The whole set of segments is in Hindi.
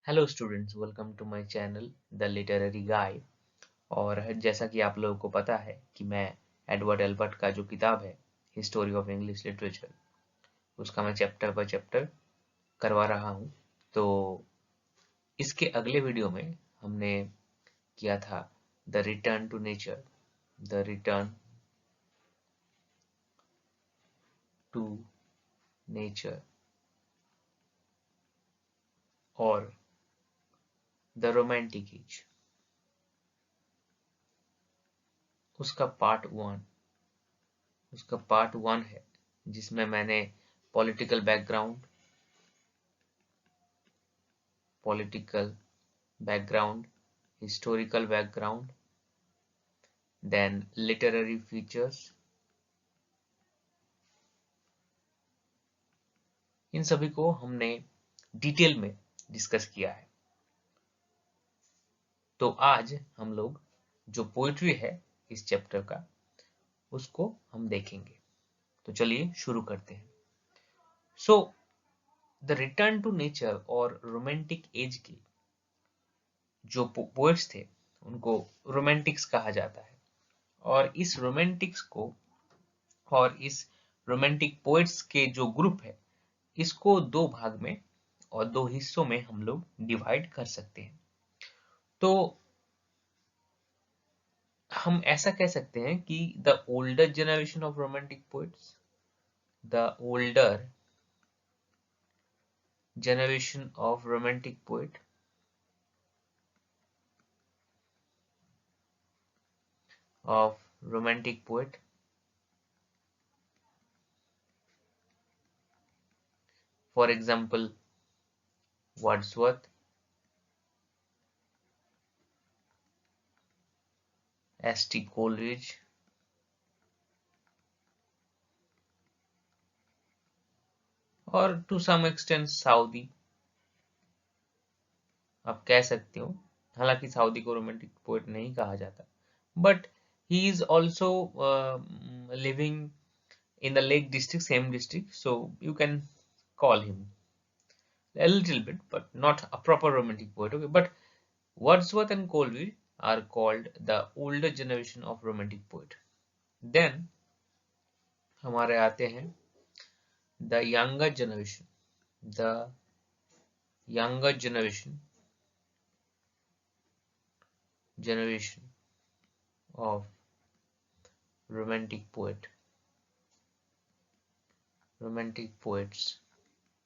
Hello students, welcome to my channel the literary guy. और जैसा कि आप लोगों को पता है कि मैं एडवर्ड एल्बर्ट का जो किताब है हिस्टोरी ऑफ इंग्लिश लिटरेचर, उसका मैं चैप्टर बाय चैप्टर करवा रहा हूँ। तो इसके अगले वीडियो में हमने किया था the return to nature, the return to nature और द रोमांटिक एज। उसका पार्ट वन है जिसमें मैंने political background, historical background, then literary features, इन सभी को हमने डिटेल में डिस्कस किया है। तो आज हम लोग जो पोइट्री है इस चैप्टर का, उसको हम देखेंगे। तो चलिए शुरू करते हैं। So the return to nature और रोमांटिक एज के जो पोएट्स थे उनको रोमांटिक्स कहा जाता है। और इस रोमांटिक्स को और इस रोमांटिक पोएट्स के जो ग्रुप है, इसको दो भाग में और दो हिस्सों में हम लोग डिवाइड कर सकते हैं। तो हम ऐसा कह सकते हैं कि the older generation of romantic poets, the older generation of romantic poet of romantic poet for example Wordsworth, S.T. Coleridge, और टू सम एक्सटेंट साउदी आप कह सकते हो। हालांकि साउदी को रोमांटिक पोएट नहीं कहा जाता, but he is also living in the Lake District, same district, so you can call him a little bit, but not a proper romantic poet. Okay, but Wordsworth and Coleridge are called the older generation of romantic poet. Then हमारे आते हैं the younger generation, the younger generation of romantic poets.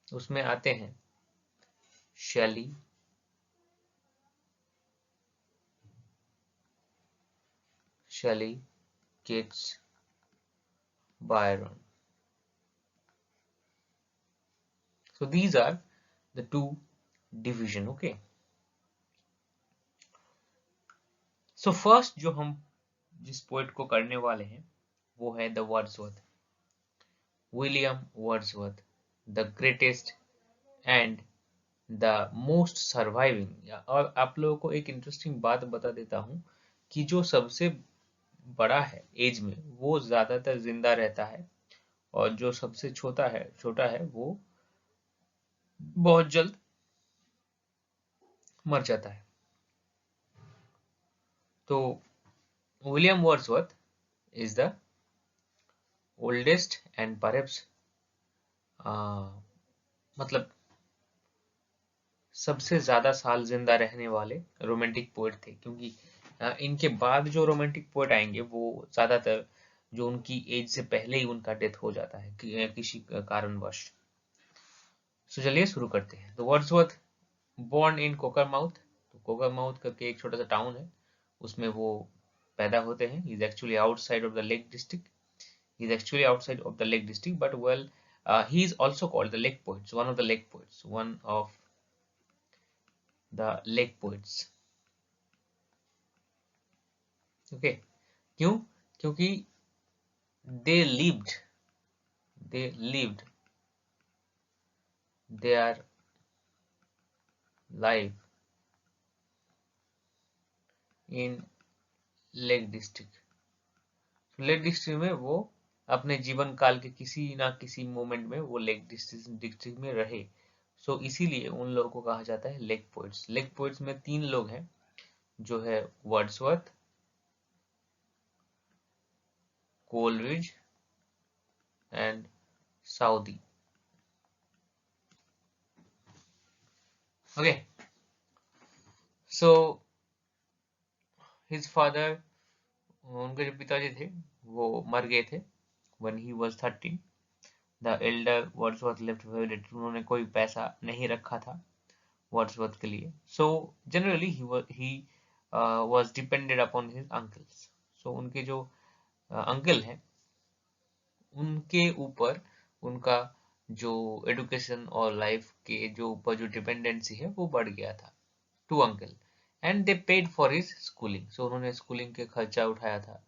उसमें आते हैं शेली, Keats, Byron. So these are the two division. Okay. So first जो हम जिस पोएट को करने वाले हैं वो है the Wordsworth, William Wordsworth, the greatest and the most surviving. और आप लोगों को एक इंटरेस्टिंग बात बता देता हूं कि जो सबसे बड़ा है एज में वो ज्यादातर जिंदा रहता है, और जो सबसे छोटा है वो बहुत जल्द मर जाता है। तो William Wordsworth is the oldest and perhaps मतलब सबसे ज्यादा साल जिंदा रहने वाले रोमांटिक पोएट थे, क्योंकि इनके बाद जो रोमांटिक पोएट आएंगे वो ज्यादातर जो उनकी एज से पहले ही उनका डेथ हो जाता है किसी कारणवश। तो चलिए शुरू करते हैं। तो वर्ड्सवर्थ बॉर्न इन कोकरमाउथ, तो कोकरमाउथ करके एक छोटा सा टाउन है, उसमें वो पैदा होते हैं। Is actually outside of the lake district, but well, he is also called the lake poets, one of the lake poets. Okay, क्यों? क्योंकि they lived their life in lake district. Lake district में वो अपने जीवन काल के किसी ना किसी मोमेंट में वो लेक डिस्ट्रिक्ट में रहे। सो इसीलिए उन लोगों को कहा जाता है लेक पोइट्स। लेक पोइट्स में 3 लोग हैं, जो है Wordsworth, Coleridge and Southey. Okay, so his father, उनके जो पिताजी थे वो मर गए थे when he was 13. The elder Wordsworth left Violet. उन्होंने कोई पैसा नहीं रखा था वर्ड्सवर्थ के लिए। So generally he was depended upon his uncles. So उनके जो अंकल हैं उनके ऊपर उनका जो एजुकेशन और लाइफ के जो ऊपर जो डिपेंडेंसी है वो बढ़ गया था। To uncle and they paid for his schooling. So उन्होंने स्कूलिंग के खर्चा उठाया था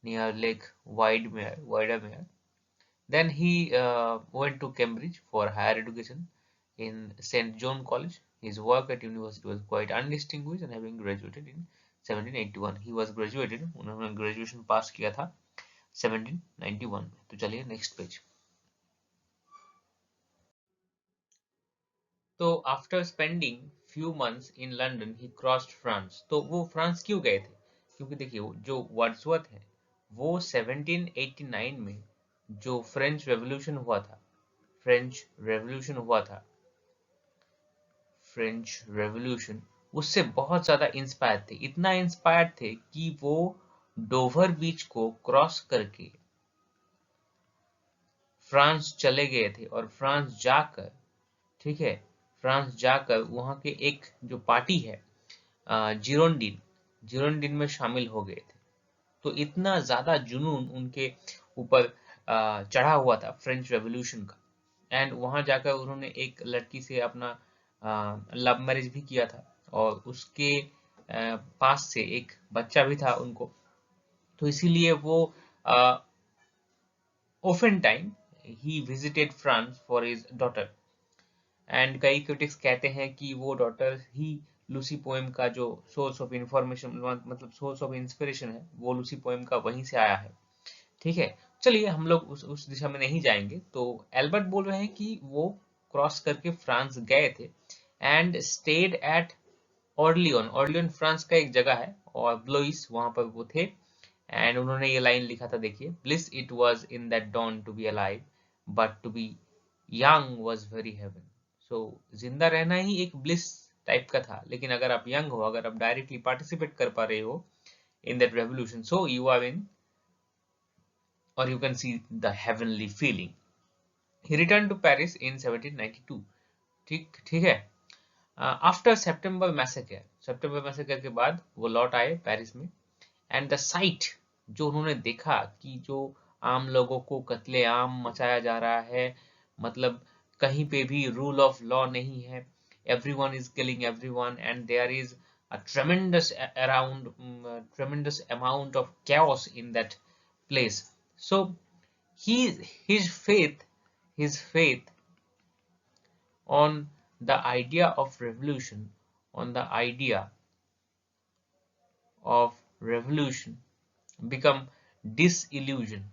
near lake Windermere. Then he went to Cambridge for higher education in St. John College. His work at university was quite undistinguished and having graduated in 1781. He was graduated, उन्होंने graduation पास किया था 1791 में। तो चलिए नेक्स्ट पेज। तो after spending few months in London he crossed France. तो वो फ्रांस क्यों गए थे? क्योंकि देखिए जो वर्ड्सवर्थ है वो 1789 में जो फ्रेंच रेवोल्यूशन हुआ था, फ्रेंच रेवोल्यूशन उससे बहुत ज्यादा इंस्पायर थे। इतना इंस्पायर थे कि वो डोवर बीच को क्रॉस करके फ्रांस चले गए थे और फ्रांस जाकर, ठीक है, फ्रांस जाकर वहां के एक जो पार्टी है जिरोंडिन में शामिल हो गए थे। तो इतना ज्यादा जुनून उनके ऊपर चढ़ा हुआ था फ्रेंच रेवोल्यूशन का। एंड वहां जाकर उन्होंने एक लड़की से अपना लव मैरिज भी किया था और उसके पास से एक बच्चा भी था उनको। तो इसीलिए वो often time he visited France for his daughter. And कई क्रिटिक्स कहते हैं कि वो डॉटर ही लूसी पोएम का जो सोर्स ऑफ इंफॉर्मेशन, मतलब सोर्स ऑफ इंस्पिरेशन है, वो लूसी पोएम का वहीं से आया है। ठीक है, चलिए हम लोग उस दिशा में नहीं जाएंगे। तो एल्बर्ट बोल रहे हैं कि वो क्रॉस करके फ्रांस गए थे and stayed at Orleans. Orleans France का एक जगह है और ब्लोइस वहां पर वो थे। एंड उन्होंने ये लाइन लिखा था, देखिए, bliss it was in that dawn to be alive but to be young was very heaven. So जिंदा रहना ही एक ब्लिस टाइप का था, लेकिन अगर आप यंग हो, अगर आप डायरेक्टली पार्टिसिपेट कर पा रहे हो in that revolution, so you are in, or you can see the heavenly feeling. He returned to Paris in 1792. ठीक है। आफ्टर सितंबर मैसेकर के बाद वो लौट आए पेरिस में। एंड द साइट जो उन्होंने देखा कि जो आम लोगों को कत्लेआम मचाया जा रहा है, मतलब कहीं पे भी रूल ऑफ लॉ नहीं है, everyone is killing everyone and there is a tremendous amount of chaos in that place. So he his faith on the idea of revolution, on the idea of revolution become disillusion।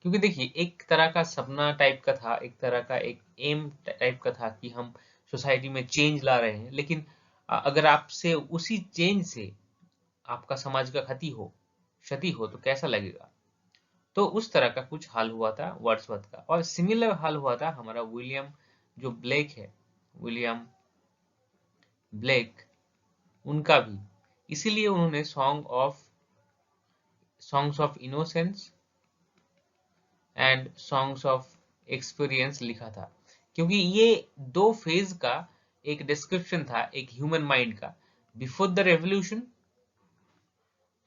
क्योंकि देखिए एक तरह का सपना टाइप का था, एक तरह का एक एम टाइप का था कि हम सोसाइटी में चेंज ला रहे हैं, लेकिन अगर आपसे उसी चेंज से आपका समाज का क्षति हो तो कैसा लगेगा। तो उस तरह का कुछ हाल हुआ था वर्ड्सवर्थ का। और सिमिलर हाल हुआ था हमारा विलियम जो ब्लेक है, विलियम ब्लेक, उनका भी। इसीलिए उन्होंने songs of innocence and songs of experience लिखा था, क्योंकि ये दो फेज का एक डिस्क्रिप्शन था एक ह्यूमन माइंड का। Before the revolution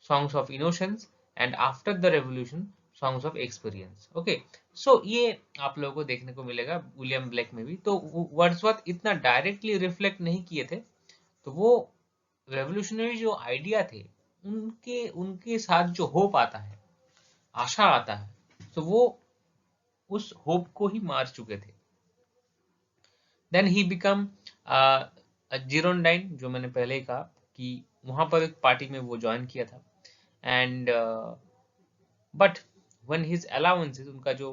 songs of innocence and after the revolution songs of experience. Okay, so ये आप लोगों को देखने को मिलेगा विलियम ब्लेक में भी। तो वर्ड्सवर्थ इतना डायरेक्टली रिफ्लेक्ट नहीं किए थे, तो वो रेवोल्यूशनरी जो आइडिया थे उनके साथ जो होप आता है, आशा आता है, तो वो उस होप को ही मार चुके थे। देन ही बिकम जिरोंडाइन, जो मैंने पहले ही कहा कि वहां पर एक पार्टी में वो ज्वाइन किया था। And but when his allowances, उनका जो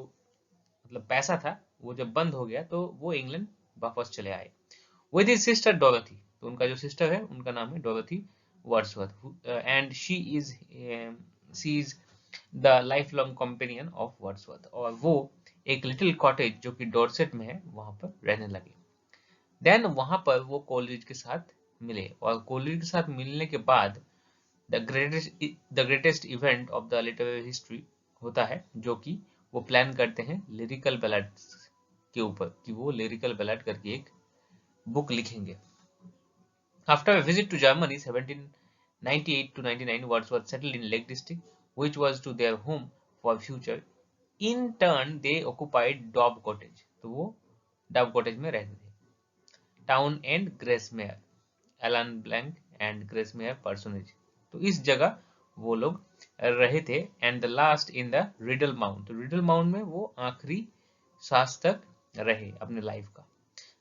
मतलब पैसा था वो जब बंद हो गया तो वो इंग्लैंड वापस चले आए विद हिज सिस्टर डोरथी। तो उनका जो सिस्टर है उनका नाम है डोरथी Wordsworth and she is the life long companion of Wordsworth. और वो एक लिटिल कॉटेज जो कि डॉर्सेट में है वहां पर रहने लगे। देन वहां पर वो कोलरिज के साथ मिले और कोलरिज के साथ मिलने के बाद the greatest event of the literary history होता है, जो कि वो प्लान करते हैं लिरिकल बैलेड के ऊपर कि वो लिरिकल बैलेड करके एक बुक लिखेंगे। After a visit to Germany 1798 to 99, Wordsworth settled in Lake District, which was to their home for future. In turn, they occupied Dove Cottage. तो वो डब कॉटेज में रहते थे। Town End Grasmere, Allan Bank and Grasmere parsonage, तो इस जगह वो लोग रहे थे। And the last in the Rydal Mount, तो रिडल माउंट में वो आखिरी सांस तक रहे अपने लाइफ का।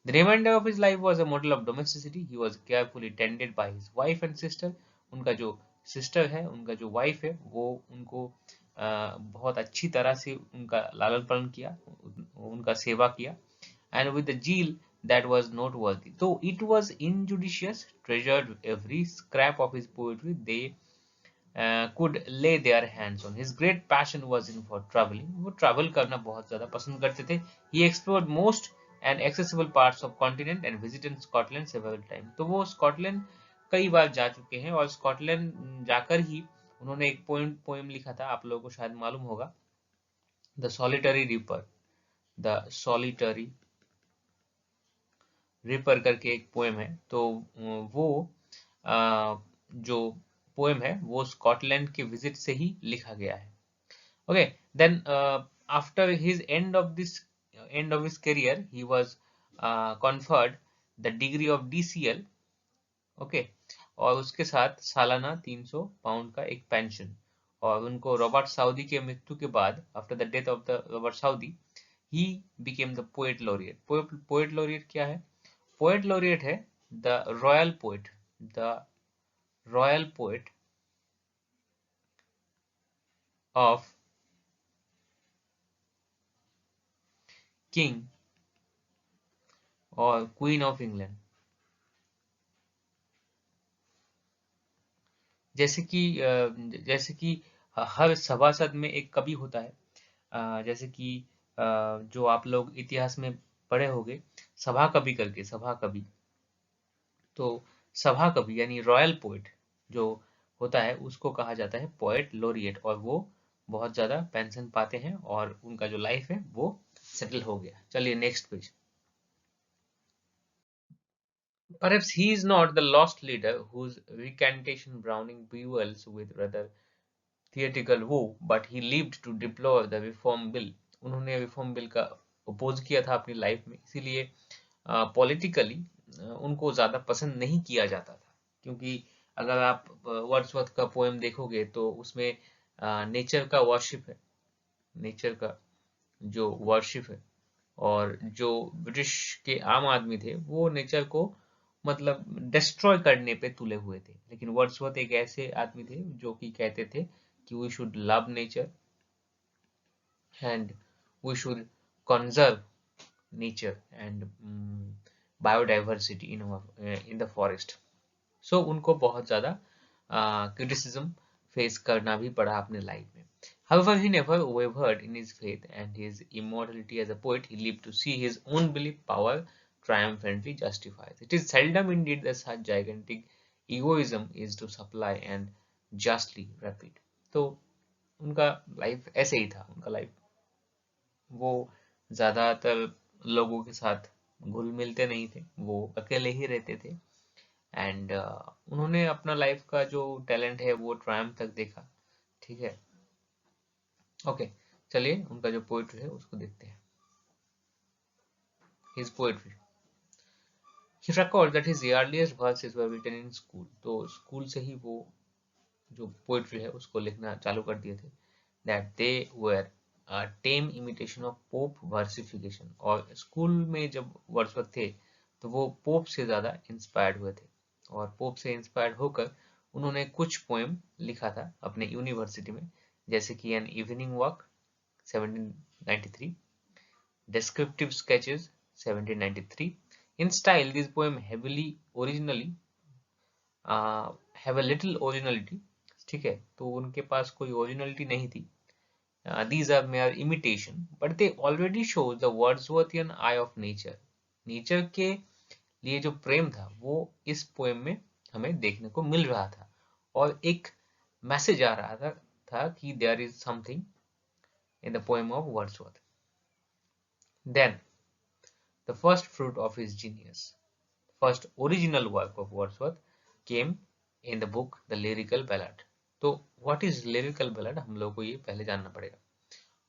The remainder of his life was a model of domesticity. He was carefully tended by his wife and sister. उनका जो सिस्टर है, उनका जो वाइफ है, वो उनको बहुत अच्छी तरह से उनका लालन पालन किया, उनका सेवा किया। And with the zeal that was noteworthy. Though it was injudicious, treasured every scrap of his poetry they could lay their hands on. His great passion was in for traveling. वो travel करना बहुत ज़्यादा पसंद करते थे। He explored most and accessible parts of continent and visited Scotland several times. तो वो स्कॉटलैंड कई बार जा चुके हैं और स्कॉटलैंड जाकर ही उन्होंने एक पोएम लिखा था, आप लोगों को शायद मालूम होगा, the solitary reaper. The solitary ripper करके एक पोएम है। तो वो जो पोएम है वो स्कॉटलैंड के विजिट से ही लिखा गया है। Okay, then after his end of his career he was conferred the degree of DCL। Okay, और उसके साथ सालाना 300 पाउंड का एक पेंशन। और उनको रॉबर्ट साउदी के मृत्यु के बाद, after the death of the Robert Southey, he became the poet laureate. Poet laureate क्या है? पोएट लॉरिएट है the royal poet of king और क्वीन ऑफ इंग्लैंड। जैसे कि हर सभासद में एक कवि होता है। जैसे कि जो आप लोग इतिहास में पढ़े होंगे, सभा कवि करके, सभा कवि। तो सभा कवि यानी रॉयल पोएट जो होता है उसको कहा जाता है पोएट लॉरिएट। और वो बहुत ज्यादा पेंशन पाते हैं और उनका जो लाइफ है वो सेटल हो गया। चलिए next page. Perhaps he is not the lost leader whose recantation Browning bewails with rather theatrical woe, but he lived to deplore the reform bill. उन्होंने रिफॉर्म बिल का अपोज किया था अपनी लाइफ में, इसीलिए पॉलिटिकली उनको ज्यादा पसंद नहीं किया जाता था। क्योंकि अगर आप वर्ड्सवर्थ का पोएम देखोगे तो उसमें नेचर का वर्शिप है, नेचर का जो वर्शिप है। और जो ब्रिटिश के आम आदमी थे वो नेचर को मतलब डिस्ट्रॉय करने पे तुले हुए थे। लेकिन वर्ड्सवर्थ एक ऐसे आदमी थे जो कि कहते थे कि we should love nature and we should conserve nature and biodiversity in the forest. So उनको बहुत ज्यादा क्रिटिसिज्म फेस करना भी पड़ा अपने लाइफ में। However, he never wavered in his faith and his immortality as a poet. He lived to see his own belief power triumphantly justified. It is seldom indeed that such gigantic egoism is to supply and justly rapid. तो उनका लाइफ ऐसे ही था। उनका लाइफ, वो ज्यादातर लोगों के साथ घुल मिलते नहीं थे, वो अकेले ही रहते थे। एंड उन्होंने अपना लाइफ का जो टैलेंट है वो ट्रायम्फ तक देखा। ठीक है, ओके, चलिए उनका जो पोएट्री है उसको देखते हैं। His poetry, he record that his earliest verses were written in school. तो स्कूल से ही वो जो पोएट्री है उसको लिखना चालू कर दिए थे। That they were tame imitation of Pope versification. और स्कूल में जब वर्ड्सवर्थ थे तो वो पोप से ज्यादा इंस्पायर्ड हुए थे। और पोप से इंस्पायर्ड होकर उन्होंने कुछ पोएम लिखा था अपने यूनिवर्सिटी में, जैसे कि an evening walk 1793, Descriptive sketches 1793. In style, this poem originally have a little originality. ठीक है, तो उनके पास कोई ओरिजिनलिटी नहीं थी. These are mere imitation, but they already show the Wordsworthian eye of nature. Nature के लिए जो प्रेम था वो इस पोएम में हमें देखने को मिल रहा था, और एक मैसेज आ रहा था कि there is something in the poem of Wordsworth. Then the first fruit of his genius, first original work of Wordsworth came in the book The Lyrical Ballad. तो what is lyrical ballad, हम लोग को ये पहले जानना पड़ेगा.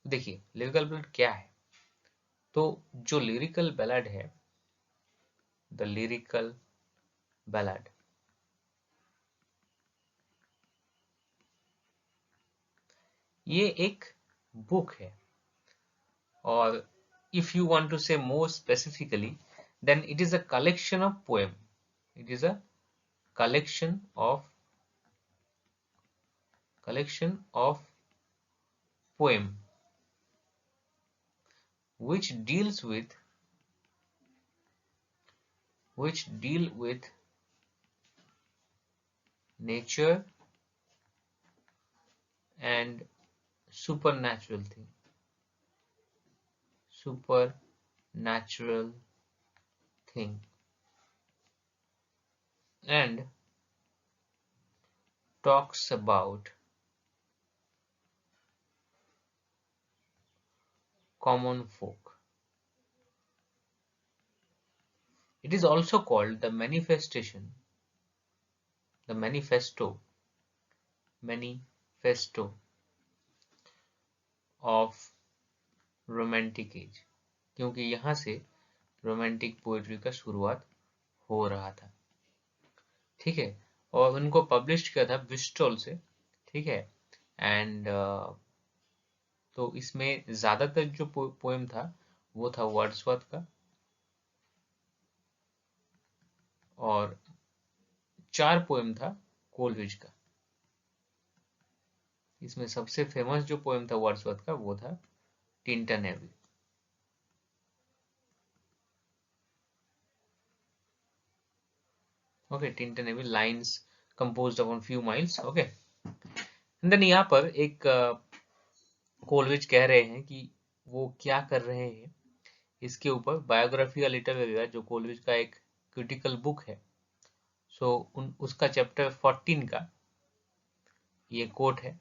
देखिए lyrical ballad क्या है. तो जो lyrical ballad है, the lyrical ballad, ये एक बुक है, और if you want to say more specifically, then it is a collection of poem. It is a collection of poem which deal with nature and supernatural thing, and talks about common folk. It is also called the manifesto of romantic as, क्योंकि यहाँ से रोमांटिक पोएट्री का शुरुआत हो रहा था. ठीक है, और उनको पब्लिश किया था ब्रिस्टल से. ठीक है, एंड तो इसमें ज्यादातर जो पोएम था वो था वर्ड्सवर्थ का, और 4 पोएम था कोलरिज का. इसमें सबसे फेमस जो पोएम था वर्ड्सवर्थ का वो था Tintern Abbey. Okay, Tintern Abbey lines composed upon few miles. Okay, and then यहाँ पर एक कोलरिज कह रहे हैं कि वो क्या कर रहे हैं, इसके ऊपर बायोग्राफी या लिटिल वगैरह जो कोलरिज का एक क्रिटिकल बुक है. सो उसका चैप्टर 14 का ये कोट है.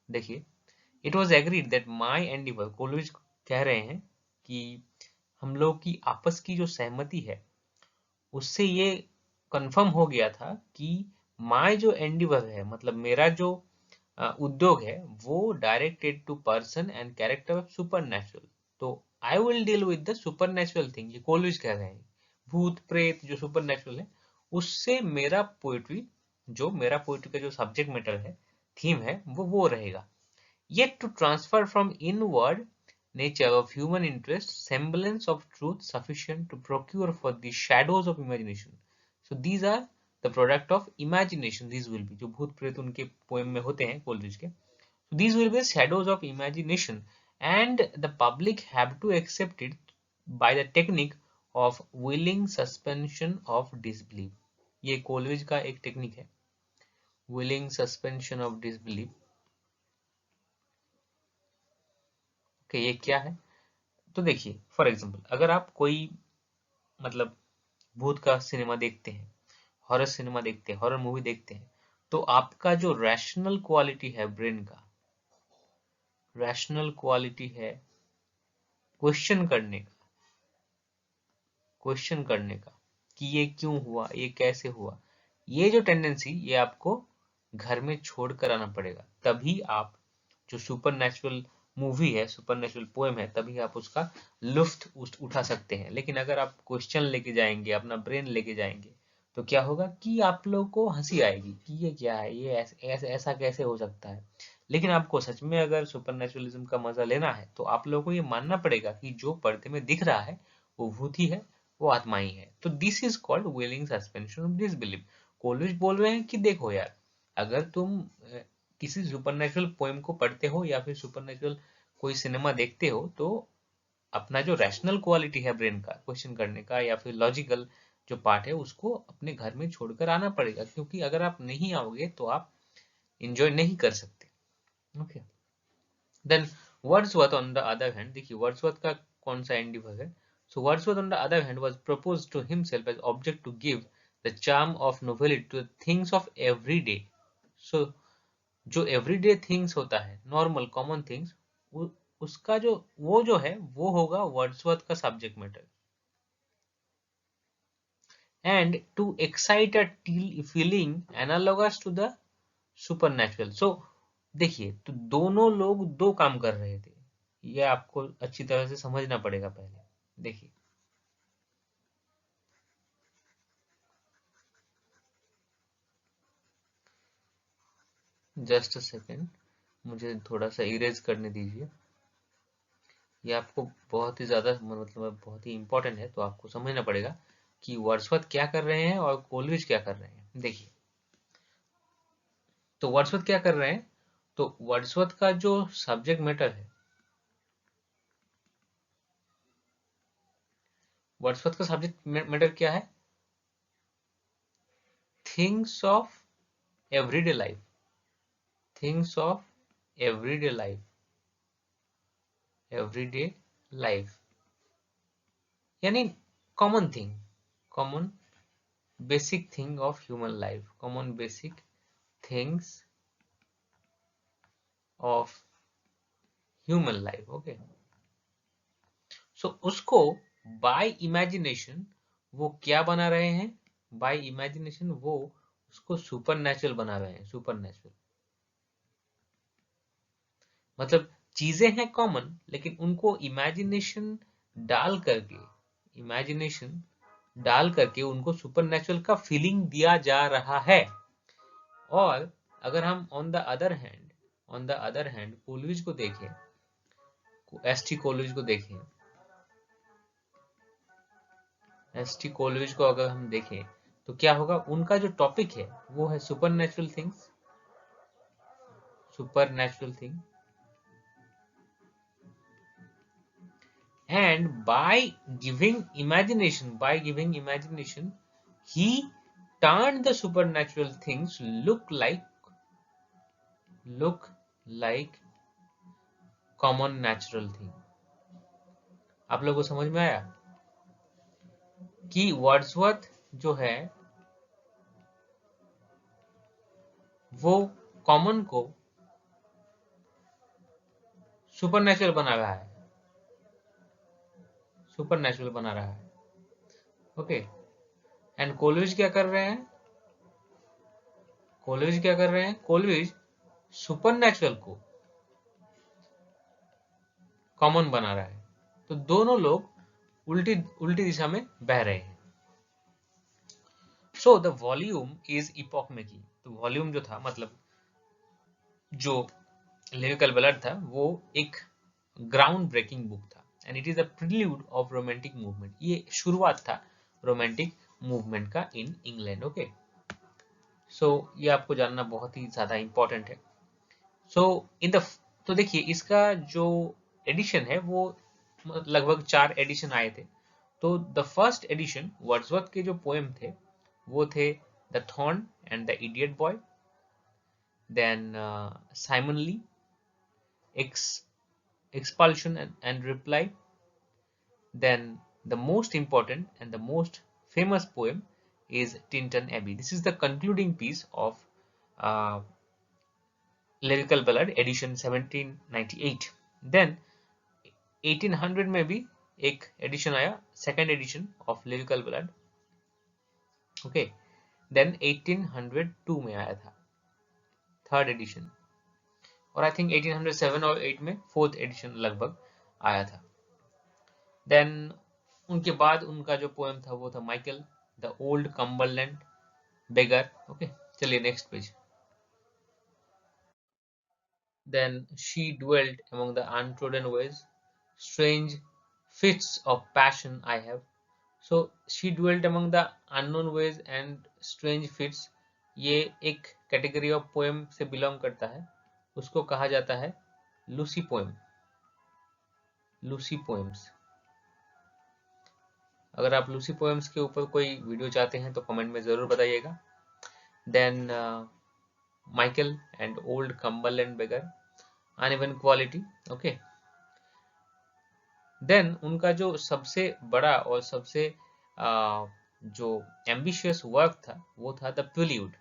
देखिए, it was agreed that my endeavour, Coleridge कह रहे हैं कि हम लोग की आपस की जो सहमति है उससे ये कंफर्म हो गया था कि माय जो एंडिवर है, मतलब मेरा जो उद्योग है, वो directed to person and character of supernatural. तो I will deal with the supernatural thing, ये कोलरिज कह रहे हैं. भूत प्रेत जो सुपरनैचुरल है उससे मेरा पोएट्री का जो सब्जेक्ट मैटर है, थीम है, वो रहेगा. Yet to transfer from inward nature of human interest semblance of truth sufficient to procure for the shadows of imagination. So these are the product of imagination. These will be, जो भूत प्रेत उनके पोएम में होते हैं कोलरिज के, so these will be shadows of imagination and the public have to accept it by the technique of willing suspension of disbelief. ये कोलरिज का एक टेक्निक है, willing suspension of disbelief. कि ये क्या है. तो देखिए, फॉर एग्जांपल अगर आप कोई मतलब भूत का सिनेमा देखते हैं, हॉरर सिनेमा देखते हैं, हॉरर मूवी देखते हैं, तो आपका जो रैशनल क्वालिटी है ब्रेन का, रैशनल क्वालिटी है क्वेश्चन करने का कि ये क्यों हुआ, ये कैसे हुआ, ये जो टेंडेंसी, ये आपको घर में छोड़ कर आना पड़ेगा. तभी आप जो सुपरनैचुरल मूवी है, सुपरनैचुरल पोएम है, तभी आप उसका लुफ्त उठा सकते हैं. लेकिन अगर आप क्वेश्चन लेके जाएंगे, अपना ब्रेन लेके जाएंगे, तो क्या होगा कि आप लोगों को हंसी आएगी कि ये क्या है, ये ऐसा कैसे हो सकता है. लेकिन आपको सच में अगर सुपरनैचुरलिज्म का मजा लेना है तो आप लोगों को ये मानना पड़ेगा कि जो पर्दे में दिख रहा है वो भूत ही है, वो आत्मा ही है. तो this is called willing suspension of disbelief. Coleridge बोल रहे हैं कि देखो यार, अगर तुम किसी सुपरनैचुरल पोएम को पढ़ते हो या फिर सुपरनैचुरल कोई सिनेमा देखते हो, तो अपना जो रैशनल क्वालिटी है ब्रेन का, क्वेश्चन करने का या फिर लॉजिकल जो पार्ट है, उसको अपने घर में छोड़कर आना पड़ेगा, क्योंकि अगर आप नहीं आओगे तो आप इंजॉय नहीं कर सकते। Okay, then Wordsworth on the other hand, देखिए वर्ड्सवर्थ का कौन सा एंडिवर है। So Wordsworth on the other hand was proposed to himself as object to give the charm of novelty to the things of every day. So जो एवरीडे थिंग्स होता है, नॉर्मल कॉमन थिंग्स, उसका जो है वो होगा वर्ड्सवर्थ का subject matter. And to excite a feeling analogous to the supernatural. So देखिए, तो दोनों लोग दो काम कर रहे थे, ये आपको अच्छी तरह से समझना पड़ेगा पहले। देखिए, जस्ट अ सेकेंड, मुझे थोड़ा सा इरेज करने दीजिए। ये आपको बहुत ही ज्यादा मतलब बहुत ही इंपॉर्टेंट है, तो आपको समझना पड़ेगा कि वर्ड्सवर्थ क्या कर रहे हैं और कोलरिज क्या कर रहे हैं। देखिए, तो वर्ड्सवर्थ क्या कर रहे हैं, तो वर्ड्सवर्थ का जो सब्जेक्ट मैटर है, वर्ड्सवर्थ का सब्जेक्ट मैटर क्या है, things of everyday life, things of everyday life, everyday life, यानी common thing, common basic thing of human life, common basic things of human life. Okay, so उसको बाय इमेजिनेशन वो क्या बना रहे हैं, बाय इमेजिनेशन वो उसको सुपर नेचुरल बना रहे हैं। सुपर नेचुरल मतलब चीजें हैं कॉमन, लेकिन उनको इमेजिनेशन डाल करके उनको सुपर नेचुरल का फीलिंग दिया जा रहा है। और अगर हम on the other hand Coleridge को देखें, एसटी कोलरिज को देखें, एसटी कोलरिज को अगर हम देखें तो क्या होगा, उनका जो टॉपिक है वो है super natural things, super natural thing. And by giving imagination, he turned the supernatural things look like common natural thing। आप लोगों को समझ में आया कि वर्ड्सवर्थ जो है वो कॉमन को सुपरनेचुरल बना रहा है, सुपरनेचुरल बना रहा है। ओके, एंड कोलरिज क्या कर रहे हैं, कोलरिज क्या कर रहे हैं, कोलरिज सुपरनेचुरल को कॉमन बना रहा है। तो दोनों लोग उल्टी उल्टी दिशा में बह रहे हैं। So the volume is epoch making. तो वॉल्यूम जो था, मतलब जो लिरिकल बैलेड था, वो एक ग्राउंड ब्रेकिंग बुक था, and it is the prelude of romantic movement. ये शुरुआत था रोमांटिक मूवमेंट का इन इंग्लैंड। ओके, सो ये आपको जानना बहुत ही ज्यादा इंपॉर्टेंट है। सो इन द तो देखिए, इसका जो एडिशन है वो लगभग 4 एडिशन आए थे। तो द फर्स्ट एडिशन वर्ड्सवर्थ के जो पोएम थे वो थे the thorn and the idiot boy, then Simon Lee, expulsion and reply, then the most important and the most famous poem is Tinton Abbey. This is the concluding piece of uh, lyrical ballad edition 1798. Then 1800 में भी एक एडिशन आया, second edition of lyrical ballad. Okay, then 1802 में आया था थर्ड एडिशन, और आई थिंक 1807 और 8 में फोर्थ एडिशन लगभग आया था। देन उनके बाद उनका जो पोएम था वो था Michael the old Cumberland beggar. Okay, चलिए next page. Then she dwelt among the untrodden ways, strange fits of passion I have। So she dwelt among the unknown ways and strange fits, ये एक कैटेगरी ऑफ पोएम से बिलोंग करता है, उसको कहा जाता है लूसी पोएम, लूसी पोएम्स। अगर आप लूसी पोएम्स के ऊपर कोई वीडियो चाहते हैं तो कमेंट में ज़रूर बताइएगा। Then Michael and old Cumberland and beggar, uneven quality. Okay, then उनका जो सबसे बड़ा और सबसे जो एम्बिशियस वर्क था वो था द प्रिल्यूड।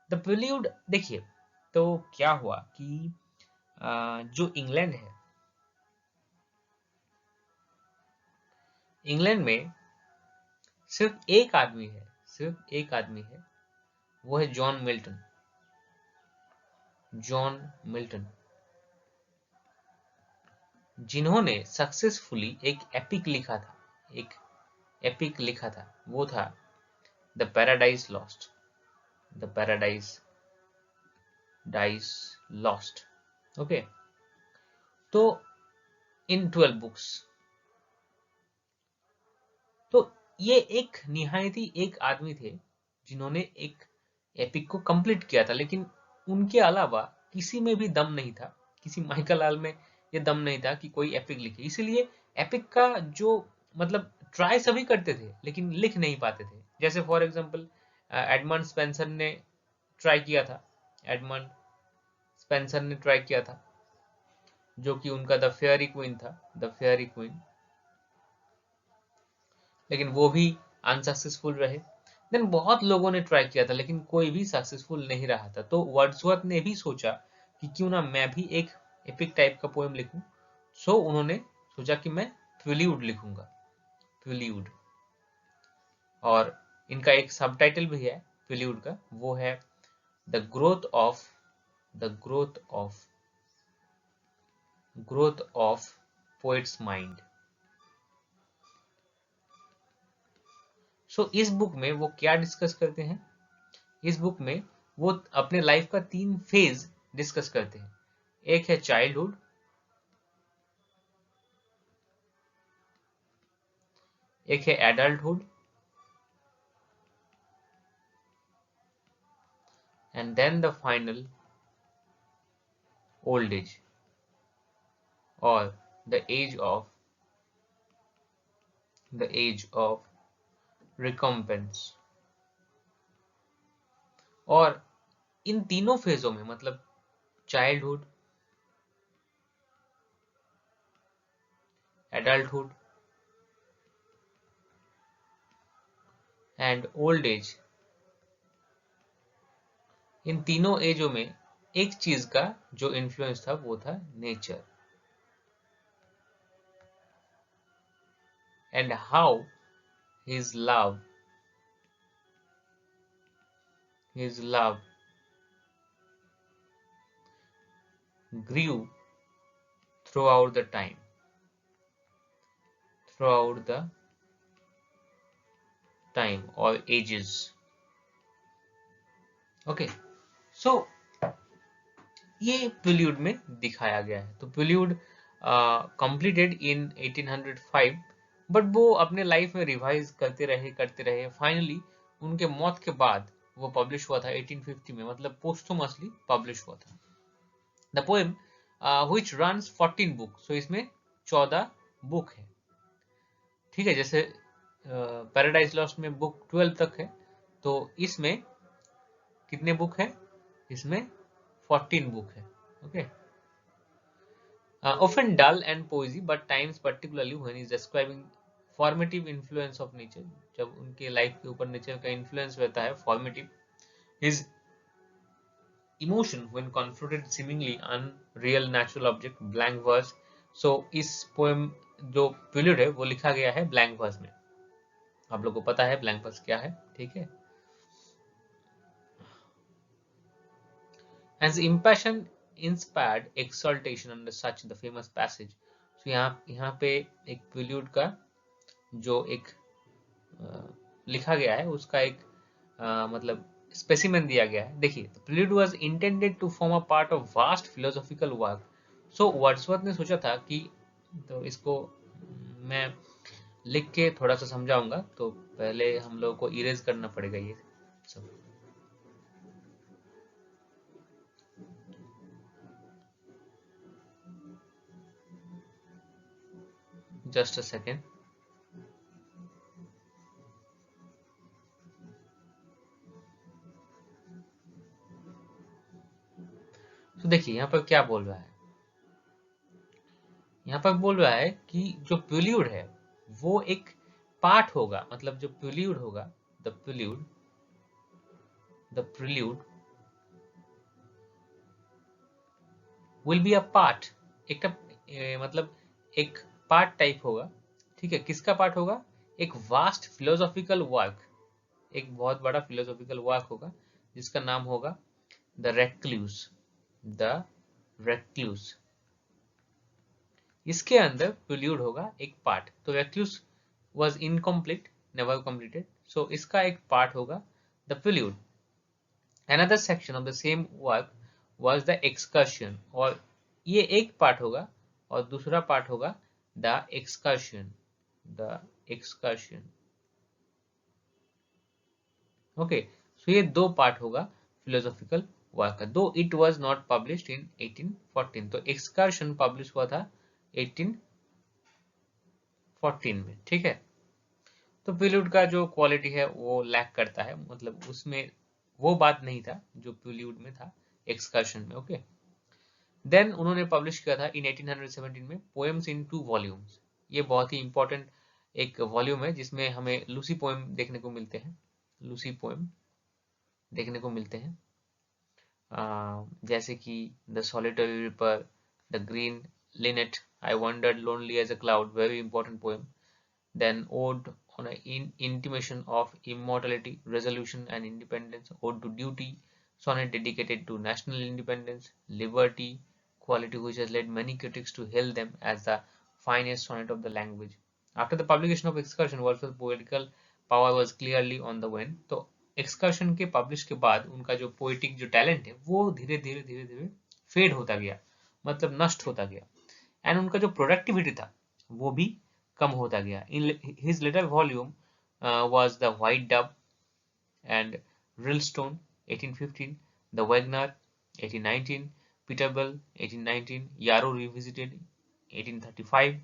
द प्रिल्यूड देखिए, तो क्या हुआ कि जो इंग्लैंड है, इंग्लैंड में सिर्फ एक आदमी है, सिर्फ एक आदमी है, वो है जॉन मिल्टन। जॉन मिल्टन, जिन्होंने सक्सेसफुली एक एपिक लिखा था, एक एपिक लिखा था, वो था the paradise lost. The paradise dies lost. Okay, तो इन 12 बुक्स, तो ये एक निहायती एक आदमी थे जिन्होंने एक एपिक को कंप्लीट किया था, लेकिन उनके अलावा किसी में भी दम नहीं था, किसी माइकल आल में ये दम नहीं था कि कोई एपिक लिखे। इसीलिए एपिक का जो मतलब ट्राई सभी करते थे लेकिन लिख नहीं पाते थे। जैसे फॉर एग्जांपल एडमंड स्पेंसर ने ट्राई किया था, एडमंड स्पेंसर ने ट्राई किया था, जो कि उनका द फेयरी क्वीन था, द फेयरी क्वीन, लेकिन वो भी अनसक्सेसफुल रहे। देन बहुत लोगों ने ट्राई किया था लेकिन कोई भी सक्सेसफुल नहीं रहा था। तो वर्ड्सवर्थ ने भी सोचा कि क्यों ना मैं भी एक एपिक टाइप का पोएम लिखूं। सो उन्होंने सोचा कि मैं प्रिल्यूड लिखूंगा, प्रिल्यूड। और इनका एक सबटाइटल भी है प्रिल्यूड का, वो है the growth of, the growth of poet's mind. So इस बुक में वो क्या डिस्कस करते हैं, इस बुक में वो अपने लाइफ का 3 फेज डिस्कस करते हैं। एक है चाइल्डहुड, एक है adulthood, and then the final old age और द एज ऑफ रिकम्पेंस। और इन तीनों फेजों में, मतलब childhood, adulthood and old age, इन तीनों एजों में एक चीज का जो इन्फ्लुएंस था वो था nature, and how his love grew throughout the time, throughout the time or ages. Okay, so ये प्रिल्यूड में दिखाया गया है। तो प्रिल्यूड कंप्लीटेड इन 1805, बट वो अपने लाइफ में रिवाइज करते रहे। फाइनली उनके मौत के बाद वो पब्लिश हुआ था 1850 में, मतलब पोस्टुमसली पब्लिश हुआ था। The poem which runs 14 book, so इसमें 14 बुक है। ठीक है, जैसे पैराडाइज लॉस्ट में बुक 12 तक है, तो इसमें कितने बुक है, इसमें 14 बुक है। Okay, often dull and poesy but times particularly when he's describing formative influence of nature, जब उनके लाइफ के ऊपर नेचर का इन्फ्लुएंस रहता है formative, his emotion when confronted seemingly unreal natural object, blank verse। so इस पोएम जो प्रिल्यूड है वो लिखा गया है ब्लैंक वर्स में। आप लोगों को पता है ब्लैंक वर्स क्या है, ठीक है। As impassioned inspired exaltation under such the famous passage। so यहाँ पे एक प्रिल्यूड का जो एक लिखा गया है उसका एक मतलब स्पेसिमेन दिया गया है। देखिए, the prelude was intended to form a part of vast philosophical work। so Wordsworth ने सोचा था कि, तो इसको मैं लिख के थोड़ा सा समझाऊंगा, तो पहले हम लोगों को इरेज करना पड़ेगा ये सब। Just a second. तो देखिए यहाँ पर क्या बोल रहा है, यहाँ पर बोल रहा है कि जो प्रील्यूड है वो एक पार्ट होगा, मतलब जो प्रील्यूड होगा, the prelude will be a part, एक मतलब एक पार्ट टाइप होगा, ठीक है। किसका पार्ट होगा? एक वास्ट फिलोसॉफिकल वर्क, एक बहुत बड़ा फिलोसॉफिकल वर्क होगा जिसका नाम होगा द रेक्लूस, द रेक्लूस। इसके अंदर प्रील्यूड होगा एक पार्ट। तो recluse was incomplete, never completed, so इसका एक पार्ट होगा the prelude. Another section of the same work was the excursion, और ये एक पार्ट होगा और दूसरा पार्ट होगा the excursion, the excursion. Okay, so ये दो पार्ट होगा फिलोसॉफिकल वर्क का, though it was not published in 1814। तो एक्सकर्शन पब्लिश हुआ था 1814 में, ठीक है। तो प्रील्यूड का जो क्वालिटी है वो लैक करता है, मतलब उसमें वो बात नहीं था जो प्रील्यूड में था एक्सकर्शन में। ओके, देन उन्होंने पब्लिश किया था इन 1817 में पोएम्स इन 2 वॉल्यूम्स। ये बहुत ही इंपॉर्टेंट एक वॉल्यूम है जिसमें हमें लूसी पोएम देखने को मिलते हैं, लूसी पोएम देखने को मिलते हैं, जैसे कि the solitary reaper, the green linnet, I wondered lonely as a cloud, very important poem. Then ode on an intimation of immortality, resolution and independence, ode to duty, sonnet dedicated to national independence, liberty, quality which has led many critics to hail them as the finest sonnet of the language. After the publication of Excursion, Wordsworth's poetical power was clearly on the wane. तो एक्सकर्शन के पब्लिश के बाद उनका जो पोएटिक जो टैलेंट है वो धीरे धीरे फेड होता गया, मतलब नष्ट होता गया, एंड उनका जो प्रोडक्टिविटी था वो भी कम होता गया। In his later volume was the White Dove and Rillstone 1815, the Wagner 1819, Peterbilt 1819, Yarrow Revisited 1835,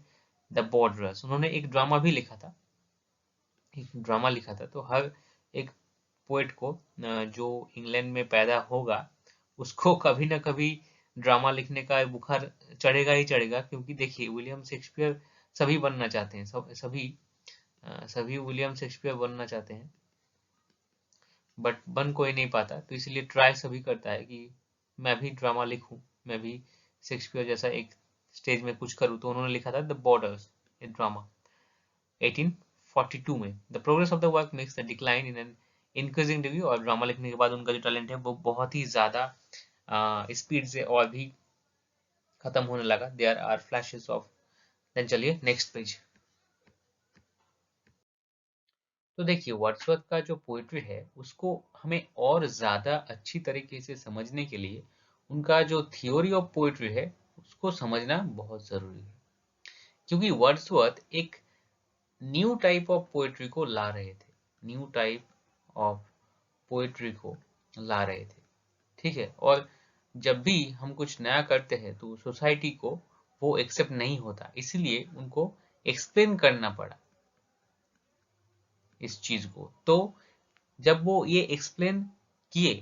The Borderers। उन्होंने एक ड्रामा भी लिखा था, एक ड्रामा लिखा था। तो हर एक पोएट को जो इंग्लैंड में पैदा होगा उसको कभी ना कभी ड्रामा लिखने का बुखार चढ़ेगा ही चढ़ेगा, क्योंकि देखिए विलियम शेक्सपियर सभी बनना चाहते हैं, सभी विलियम शेक्सपियर बनना चाहते हैं, बट बन कोई नहीं पाता। तो इसलिए ट्राई सभी करता है कि मैं भी ड्रामा लिखूं, मैं भी शेक्सपियर जैसा एक स्टेज में कुछ करूं। तो उन्होंने लिखा था द बॉर्डर्स, ए ड्रामा 1842 में। The progress of the work makes the decline in an increasing degree, और ड्रामा लिखने के बाद उनका जो टैलेंट है वो बहुत ही ज्यादा स्पीड से और भी खत्म होने लगा। There are flashes of, then चलिए नेक्स्ट पेज। तो देखिए वर्ड्सवर्थ का जो पोइट्री है उसको हमें और ज्यादा अच्छी तरीके से समझने के लिए उनका जो थियोरी ऑफ पोइट्री है उसको समझना बहुत जरूरी है, क्योंकि वर्ड्सवर्थ एक न्यू टाइप ऑफ पोइट्री को ला रहे थे, न्यू टाइप ऑफ पोइट्री को ला रहे थे, ठीक है। और जब भी हम कुछ नया करते हैं तो सोसाइटी को वो एक्सेप्ट नहीं होता, इसीलिए उनको एक्सप्लेन करना पड़ा इस चीज को। तो जब वो ये एक्सप्लेन किए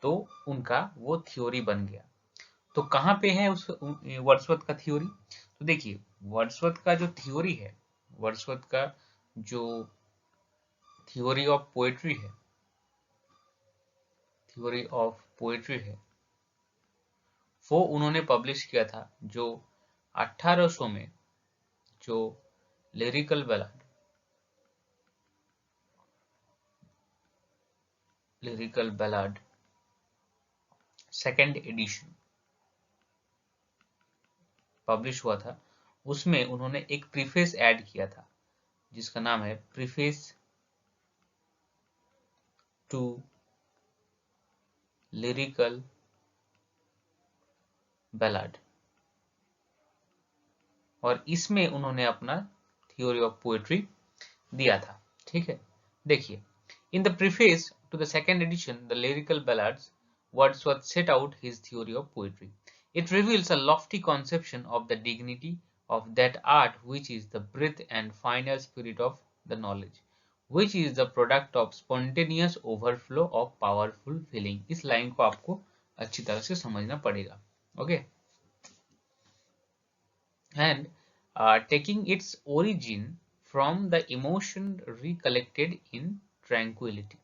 तो उनका वो थ्योरी बन गया। तो कहाँ पे है उस वर्ड्सवर्थ का थ्योरी? तो देखिए वर्ड्सवर्थ का जो थ्योरी है, वर्ड्सवर्थ का जो थ्योरी ऑफ पोएट्री है, थ्योरी ऑफ पोएट्री है वो उन्होंने पब्लिश किया था जो 1800 में, जो lyrical ballad, lyrical ballad second edition publish हुआ था। उसमें उन्होंने एक प्रीफेस ऐड किया था जिसका नाम है प्रीफेस टू लिरिकल बैलाड, और इसमें उन्होंने अपना थ्योरी ऑफ पोएट्री दिया था, ठीक है। देखिए in the preface to the second edition, the lyrical ballads, Wordsworth set out his theory of poetry. It reveals a lofty conception of the dignity of that art which is the breadth and finer spirit of the knowledge, which is the product of spontaneous overflow of powerful feeling। इस लाइन को आपको अच्छी तरह से समझना पड़ेगा। Okay, and taking its origin from the emotion recollected in tranquility.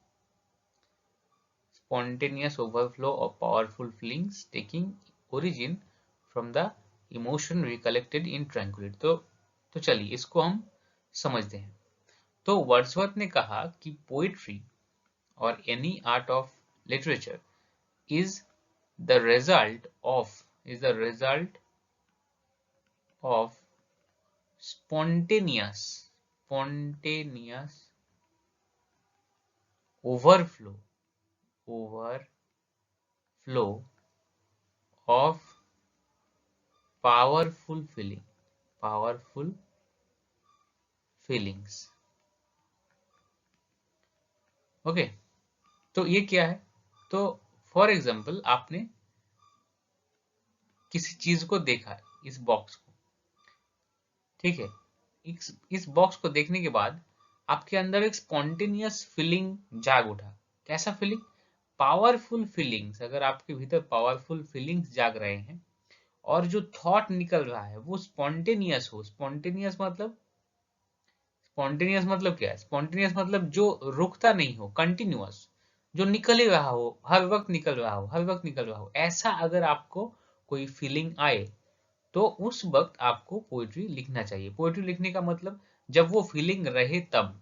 Spontaneous overflow of powerful feelings taking origin from the emotion recollected in tranquility. तो चलिए इसको हम समझते हैं। तो वर्ड्सवर्थ ने कहा कि पोइट्री और any art of literature is the result of spontaneous overflow of powerful feelings. Okay, तो ये क्या है? तो फॉर एग्जाम्पल आपने किसी चीज को देखा, इस बॉक्स को, ठीक है, इस बॉक्स को देखने के बाद आपके अंदर एक स्पॉन्टेनियस फीलिंग जाग उठा। कैसा फीलिंग? Powerful feelings. अगर आपके भीतर पावरफुल फीलिंग्स जाग रहे हैं और जो थॉट निकल रहा है वो स्पॉन्टेनियस हो। स्पॉन्टेनियस मतलब क्या है? स्पॉन्टेनियस मतलब जो रुकता नहीं हो, कंटिन्यूअस, जो निकल ही रहा हो, हर वक्त निकल रहा हो। ऐसा अगर आपको कोई फीलिंग आए तो उस वक्त आपको पोएट्री लिखना चाहिए। पोएट्री लिखने का मतलब जब वो फीलिंग रहे तब,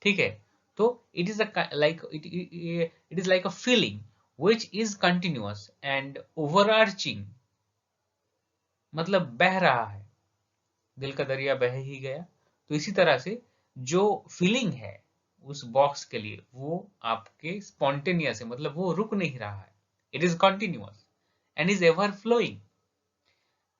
ठीक है। तो it is like a feeling which is continuous and overarching, मतलब बह रहा है, दिल का दरिया बह ही गया। तो इसी तरह से जो फीलिंग है उस बॉक्स के लिए वो आपके स्पॉन्टेनियस है, मतलब वो रुक नहीं रहा है। It is continuous and is ever flowing.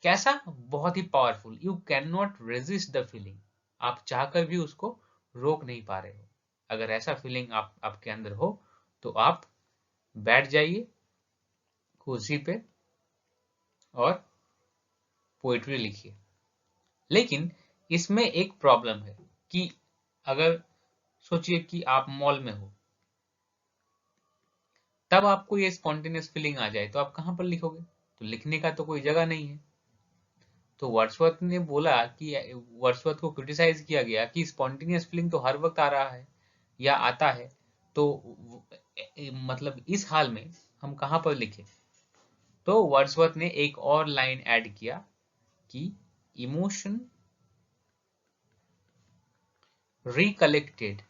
कैसा? बहुत ही powerful. You can not resist the feeling. आप चाहकर भी उसको रोक नहीं पा रहे हो। अगर ऐसा फीलिंग आपके अंदर हो तो आप बैठ जाइए कुर्सी पे और पोएट्री लिखिए। लेकिन इसमें एक प्रॉब्लम है कि अगर सोचिए कि आप मॉल में हो, तब आपको ये स्पॉन्टेनियस फीलिंग आ जाए तो आप कहां पर लिखोगे? तो लिखने का तो कोई जगह नहीं है। तो वर्ड्सवर्थ ने बोला कि वर्ड्सवर्थ को क्रिटिसाइज किया गया कि स्पॉन्टेनियस फीलिंग तो हर वक्त आ रहा है या आता है, तो मतलब इस हाल में हम कहां पर लिखें? तो वर्ड्सवर्थ ने एक और लाइन ऐड किया कि इमोशन रिकलेक्टेड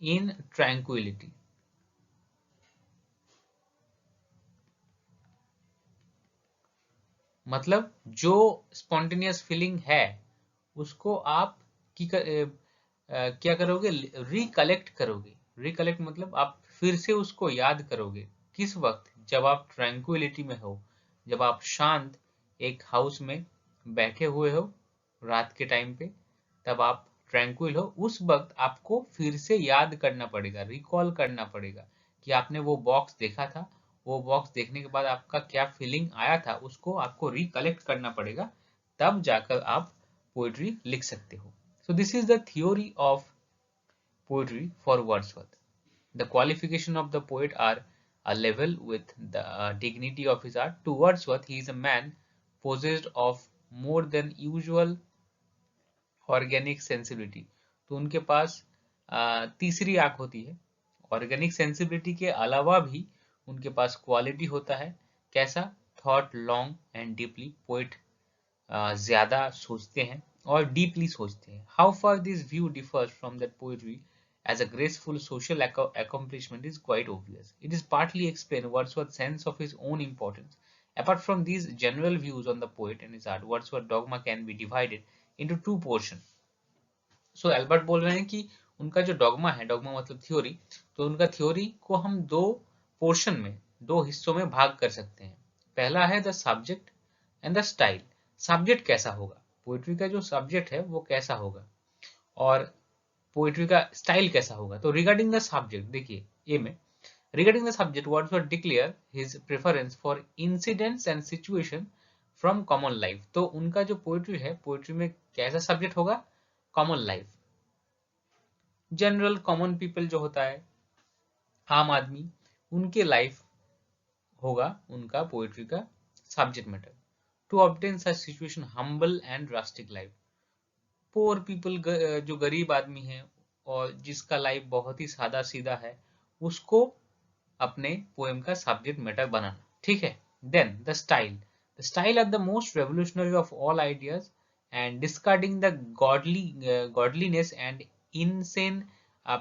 इन ट्रैंक्विलिटी। मतलब जो स्पॉन्टेनियस फीलिंग है उसको आप क्या करोगे? रिकलेक्ट करोगे। रिकलेक्ट मतलब आप फिर से उसको याद करोगे। किस वक्त? जब आप ट्रैंक्विलिटी में हो, जब आप शांत एक हाउस में बैठे हुए हो रात के टाइम पे, तब आप ट्रैंक्विल हो। उस वक्त आपको फिर से याद करना पड़ेगा, रिकॉल करना पड़ेगा कि आपने वो बॉक्स देखा था, वो बॉक्स देखने के बाद आपका क्या फीलिंग आया था, उसको आपको रिकलेक्ट करना पड़ेगा, तब जाकर आप पोएट्री लिख सकते हो। So this is the theory of poetry for Wordsworth. The qualification of the poet are a level with the dignity of his art. To Wordsworth, he is a man possessed of more than usual organic sensibility. तो उनके पास तीसरी आंख होती है। ऑर्गेनिक सेंसिबिलिटी के अलावा भी उनके पास क्वालिटी होता है। कैसा? Thought long and deeply. Poet ज्यादा सोचते हैं और डीपली सोचते हैं। How far this view differs from that poetry as a graceful social accomplishment is quite obvious. It is partly explained Wordsworth's sense of his own importance. Apart from these general views on the poet and his art, Wordsworth's dogma can be divided into two portions. So Albert बोल रहे हैं कि उनका जो डॉगमा है, डॉगमा मतलब थ्योरी, तो उनका थ्योरी को हम दो पोर्शन में, दो हिस्सों में भाग कर सकते हैं। पहला है the subject and the style. Subject कैसा होगा, पोएट्री का जो सब्जेक्ट है वो कैसा होगा, और पोएट्री का स्टाइल कैसा होगा। तो रिगार्डिंग द सब्जेक्ट देखिए ए में, regarding the subject Wordsworth declare his preference for incidents and situation from common life. तो उनका जो पोएट्री है, पोएट्री में कैसा सब्जेक्ट होगा? Common life, general common people जो होता है, आम आदमी, उनके लाइफ होगा उनका पोएट्री का subject matter. To obtain such situation humble and drastic life, poor people, जो गरीब आदमी है और जिसका लाइफ बहुत ही सादा सीधा है, उसको अपने पोएम का सब्जेक्ट मैटर बनाना, ठीक है। Then the style are the most revolutionary of all ideas and discarding the godliness and insane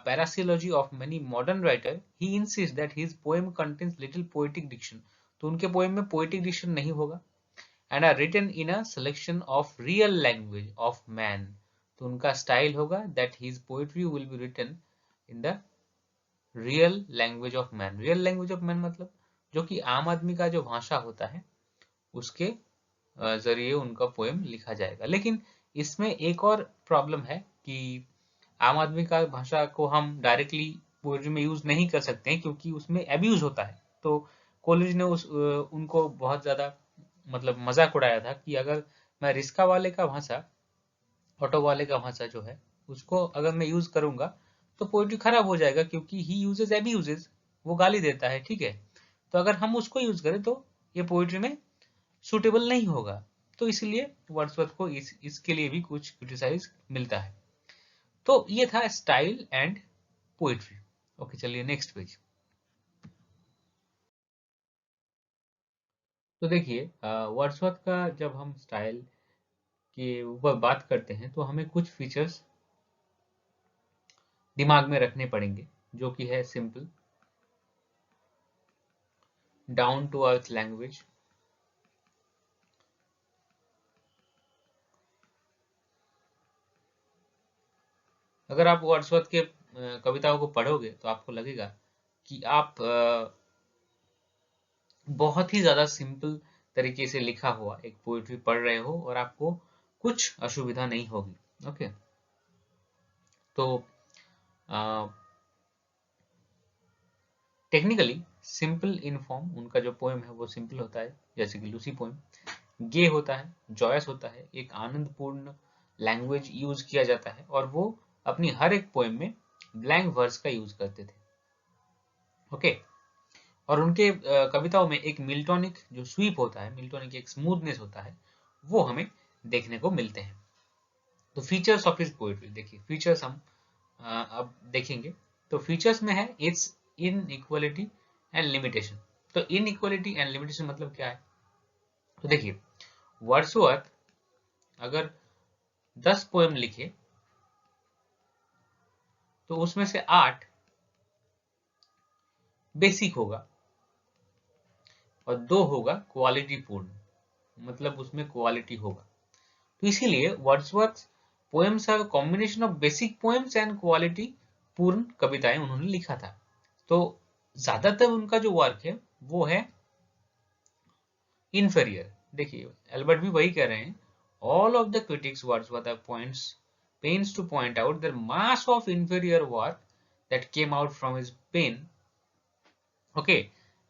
parapsychology of many modern writer, he insists that his poem contains little poetic diction। तो उनके पोएम में पोएटिक डिक्शन नहीं होगा, and are written in a selection of real language of man। तो उनका स्टाइल होगा that his poetry will be written in the real language of man। real language of man मतलब जो कि आम आदमी का जो भाषा होता है उसके जरिए उनका पोएम लिखा जाएगा। लेकिन इसमें एक और प्रॉब्लम है कि आम आदमी का भाषा को हम डायरेक्टली पोएट्री में यूज नहीं कर सकते हैं क्योंकि उसमें एब्यूज होता है। तो कॉलेज ने उनको बहुत ज्यादा मतलब मजाक उड़ाया था कि अगर मैं रिक्शा वाले का भाषा, ऑटो वाले का भाषा जो है उसको अगर मैं यूज करूंगा तो पोएट्री खराब हो जाएगा क्योंकि ही यूजेस एब्यूजेस, वो गाली देता है, ठीक है। तो अगर हम उसको यूज करें तो ये पोएट्री में सूटेबल नहीं होगा। तो इसलिए वर्ड्सवर्थ को इसके लिए भी कुछ क्रिटिसाइज मिलता है। तो ये था स्टाइल एंड पोएट्री। ओके, चलिए नेक्स्ट पेज। तो देखिए वर्ड्सवर्थ का जब हम स्टाइल के ऊपर बात करते हैं तो हमें कुछ फीचर्स दिमाग में रखने पड़ेंगे, जो कि है simple, down to earth language, अगर आप वर्ड्सवर्थ के कविताओं को पढ़ोगे तो आपको लगेगा कि आप बहुत ही ज्यादा सिंपल तरीके से लिखा हुआ एक पोएट्री पढ़ रहे हो और आपको कुछ असुविधा नहीं होगी। ओके, तो टेक्निकली सिंपल इन फॉर्म उनका जो पोएम है वो सिंपल होता है, जैसे कि लूसी पोएम। गे होता है, जॉयस होता है, एक आनंदपूर्ण लैंग्वेज यूज किया जाता है और वो अपनी हर एक पोएम में ब्लैंक वर्स का यूज करते थे। ओके, और उनके कविताओं में एक मिल्टोनिक जो स्वीप होता है, मिल्टोनिक एक स्मूथनेस होता है, वो हमें देखने को मिलते हैं। तो फीचर्स ऑफ हिज पोएट्री, देखिए फीचर्स हम अब देखेंगे। तो फीचर्स में है इट्स इनइक्वालिटी एंड लिमिटेशन। तो इनइक्वालिटी एंड लिमिटेशन मतलब क्या है? तो देखिए वर्ड्सवर्थ अगर 10 पोएम लिखे तो उसमें से 8 बेसिक होगा और 2 होगा क्वालिटी पूर्ण, मतलब उसमें क्वालिटी होगा। तो इसीलिए Wordsworth poems are combination of basic poems and quality पूर्ण कविताएं उन्होंने लिखा था। तो ज्यादातर उनका जो वर्क है वो है इंफेरियर। देखिए एल्बर्ट भी वही कह रहे हैं, all of the critics Wordsworth points pens to point out the mass of inferior work that came out from his pen. Okay,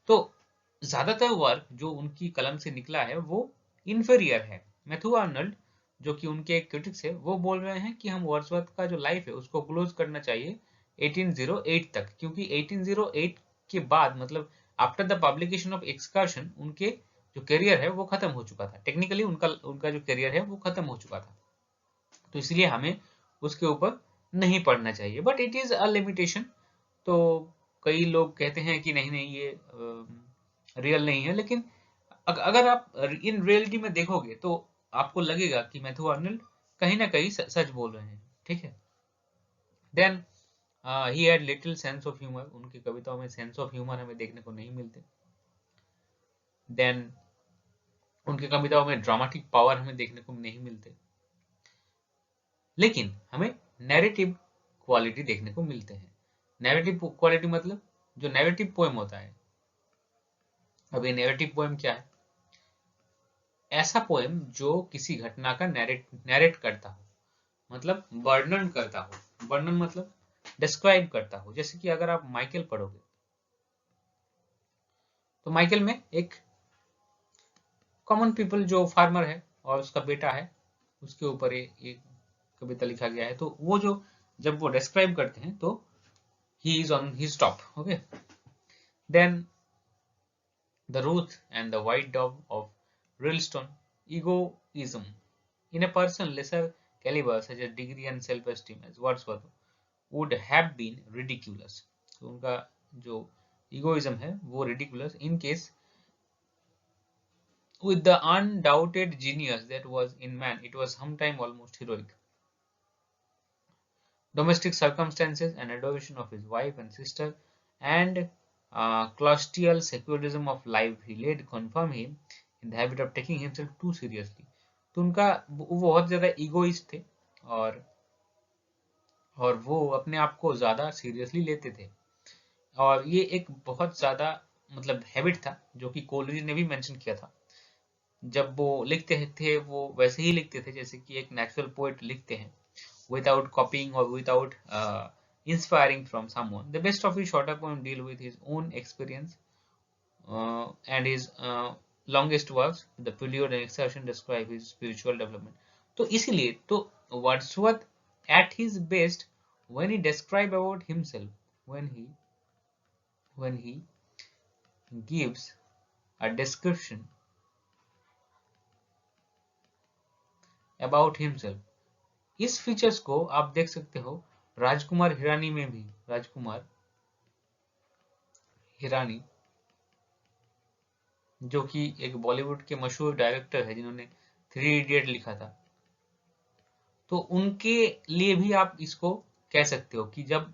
तो ज्यादातर वर्क जो उनकी कलम से निकला है वो इंफेरियर है। मैथ्यू आर्नल्ड जो कि उनके एक क्रिटिक्स है वो बोल रहे हैं कि हम वर्ड्सवर्थ का जो लाइफ है उसको क्लोज करना चाहिए 1808 तक, क्योंकि 1808 के बाद मतलब after the publication of excursion उनके जो करियर है वो खत्म हो चुका था। टेक्निकली उनका उनका जो करियर है वो खत्म हो चुका था, तो इसलिए हमें उसके ऊपर नहीं पढ़ना चाहिए, but it is a limitation. तो कई लोग कहते हैं कि नहीं नहीं ये रियल नहीं है, लेकिन अगर आप इन रियलिटी में देखोगे तो आपको लगेगा कि मैथ्यू आर्नल्ड कहीं ना कहीं सच बोल रहे हैं, ठीक है। Then he had little sense of humour, उनकी कविताओं में सेंस ऑफ ह्यूमर हमें देखने को नहीं मिलते। देन उनकी कविताओं में ड्रामेटिक पावर हमें देखने को नहीं मिलते, लेकिन हमें नैरेटिव क्वालिटी देखने को मिलते हैं। नैरेटिव क्वालिटी मतलब जो नैरेटिव पोएम होता है। अब ये नैरेटिव पोएम क्या है? ऐसा पोएम जो किसी घटना का नैरेट करता हो, मतलब वर्णन करता हो। वर्णन मतलब डिस्क्राइब करता हो। जैसे कि अगर आप माइकल पढ़ोगे तो माइकल में एक कॉमन पीपल जो फार्मर है और उसका बेटा है, उसके ऊपर एक कविता लिखा गया है। तो वो जो जब वो डिस्क्राइब करते हैं तो he is on his top. Okay, then The Ruth and the White Dove of Ralston. Egoism. In a person lesser caliber, such as degree and self-esteem as Wordsworth, would have been ridiculous. तो उनका जो egoism है वो ridiculous. In case with the undoubted genius that was in man, it was sometime almost heroic. Domestic circumstances and adoration of his wife and sister and clostial secularism of life he led confirm him in the habit of taking himself too seriously. तो उनका वो बहुत ज्यादा ईगोइस्ट थे और वो अपने आप को ज्यादा सीरियसली लेते थे और ये एक बहुत ज्यादा मतलब हैबिट था जो कि कोलरिज ने भी मेंशन किया था। जब वो लिखते थे वो वैसे ही लिखते थे जैसे कि एक नेचुरल पोएट लिखते हैं, without copying or without inspiring from someone. The best of his shorter poems deal with his own experience and his longest works, the prelude and exertion, describe his spiritual development. तो इसीलिए तो Wordsworth at his best when he describe about himself, when he gives a description about himself, इस फीचर्स को आप देख सकते हो राजकुमार हिरानी में भी। राजकुमार हिरानी जो कि एक बॉलीवुड के मशहूर डायरेक्टर है जिन्होंने थ्री इडियट लिखा था, तो उनके लिए भी आप इसको कह सकते हो कि जब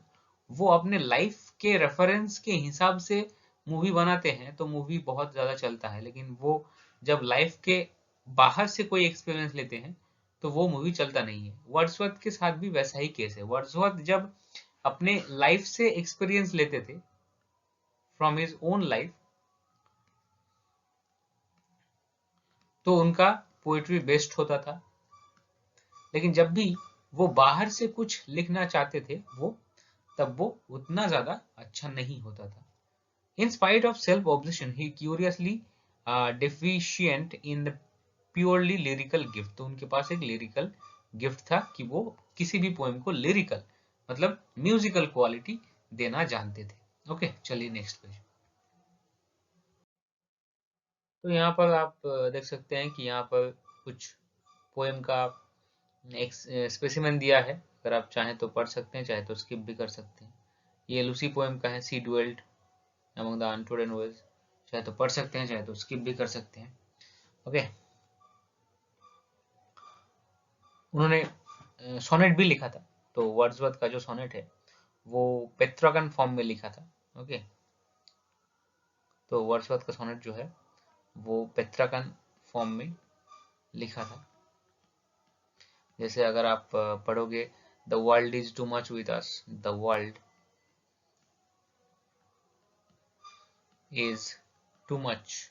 वो अपने लाइफ के रेफरेंस के हिसाब से मूवी बनाते हैं तो मूवी बहुत ज्यादा चलता है, लेकिन वो जब लाइफ के बाहर से कोई एक्सपीरियंस लेते हैं तो वो मूवी चलता नहीं है। वर्ड्सवर्थ के साथ भी वैसा ही केस है। वर्ड्सवर्थ जब अपने लाइफ से एक्सपीरियंस लेते थे फ्रॉम हिज ओन लाइफ तो उनका पोएट्री बेस्ट होता था, लेकिन जब भी वो बाहर से कुछ लिखना चाहते थे तब वो उतना ज्यादा अच्छा नहीं होता था। In spite of self-obsession, he curiously deficient in the purely lyrical gift. तो उनके पास एक लिरिकल गिफ्ट था कि वो किसी भी पोएम को लिरिकल मतलब म्यूजिकल क्वालिटी देना जानते थे। ओके, चलिए नेक्स्ट पेज। तो यहाँ पर आप देख सकते हैं कि यहाँ पर कुछ पोएम का एक स्पेसिमेन दिया है, अगर आप चाहें तो पढ़ सकते हैं, चाहे तो स्किप भी कर सकते हैं। ये लूसी पोएम का है, सी डुएल्ड among the untrodden ways, चाहे तो पढ़ सकते हैं चाहे तो स्किप भी कर सकते हैं। ओके, उन्होंने सोनेट भी लिखा था, तो वर्ड्सवर्थ का जो सोनेट है वो पेट्रागन फॉर्म में लिखा था। ओके, तो वर्ड्सवर्थ का सोनेट जो है वो पेट्रागन फॉर्म में लिखा था। जैसे अगर आप पढ़ोगे, the world is too much with us, the world is too much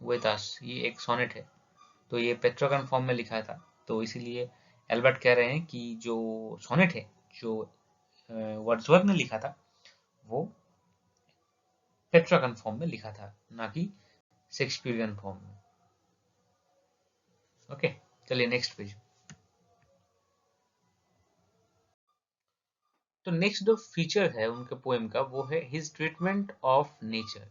with us, ये एक सोनेट है, तो ये पेट्रागन फॉर्म में लिखा था, तो इसीलिए एल्बर्ट कह रहे हैं कि जो सोनेट है जो वर्ड्सवर्थ ने लिखा था वो पेट्रागन फॉर्म में लिखा था, ना कि शेक्सपियरियन फॉर्म में। ओके, चलिए नेक्स्ट पेज। तो नेक्स्ट जो फीचर है उनके पोएम का वो है हिज ट्रीटमेंट ऑफ नेचर।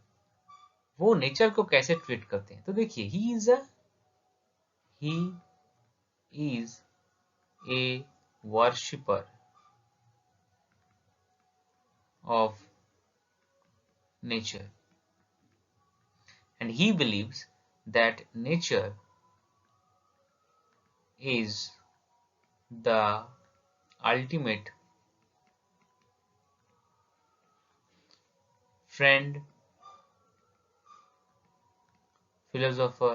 वो नेचर को कैसे ट्रीट करते हैं, तो देखिए, he is a worshipper of nature, and he believes that nature is the ultimate friend, philosopher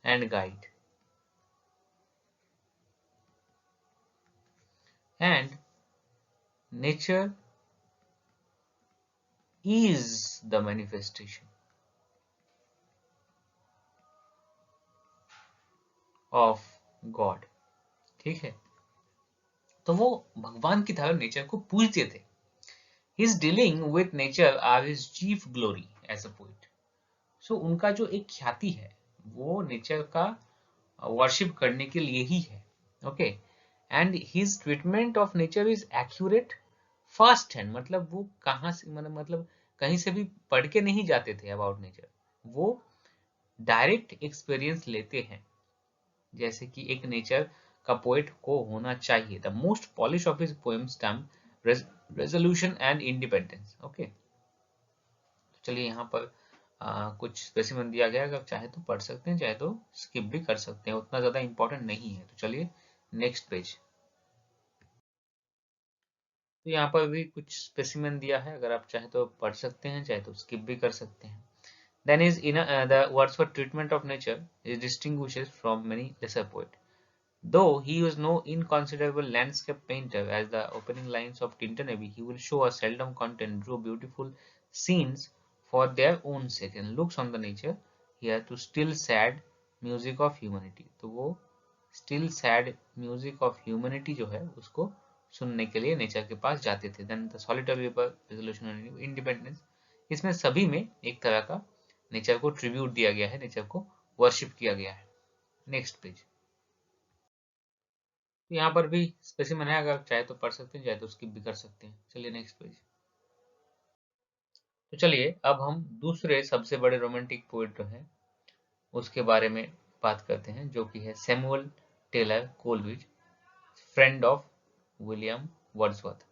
and guide, and nature is the manifestation of God। ठीक है, तो वो भगवान की तरह नेचर को पूजते थे। His dealing with nature are his chief glory as a poet। सो उनका जो एक ख्याति है वो नेचर का वर्शिप करने के लिए ही है। Okay, and his treatment of nature is accurate, first hand, मतलब वो कहाँ से, मतलब कहीं से भी पढ़ के नहीं जाते थे अबाउट नेचर, वो डायरेक्ट एक्सपीरियंस लेते हैं, जैसे कि एक नेचर का पोएट को होना चाहिए। The most polish of his poems term resolution and independence. Okay, तो चलिए यहाँ पर कुछ स्पेसिमेन दिया गया, अगर चाहे तो पढ़ सकते हैं, चाहे तो स्किप भी कर सकते हैं, उतना ज्यादा इंपॉर्टेंट नहीं है। तो चलिए नेक्स्ट पेज। तो यहाँ पर भी कुछ स्पेसिमेन दिया है, अगर आप चाहे तो पढ़ सकते हैं, चाहे तो स्किप भी कर सकते हैं। Then is in the Wordsworth treatment of nature is distinguishes from many lesser poets. Though he was no inconsiderable landscape painter, as the opening lines of Tintin Abbey, he will show us seldom content drew beautiful scenes for their own sake and looks on the nature here to still sad music of humanity. तो वो still sad music of humanity जो है उसको सुनने के लिए नेचर के पास जाते थे। Then the solitary river, resolution and independence, इसमें सभी में एक तरह का नेचर को ट्रिब्यूट दिया गया है, नेचर को वर्शिप किया गया है। Next page. तो यहाँ पर भी स्पेसिमन है, अगर चाहे तो पढ़ सकते हैं, चाहे तो स्किप भी कर सकते हैं। चलिए नेक्स्ट पेज। तो चलिए अब हम दूसरे सबसे बड़े रोमांटिक पोएट जो है उसके बारे में बात करते हैं, जो कि है Samuel Taylor Coleridge, friend of William Wordsworth.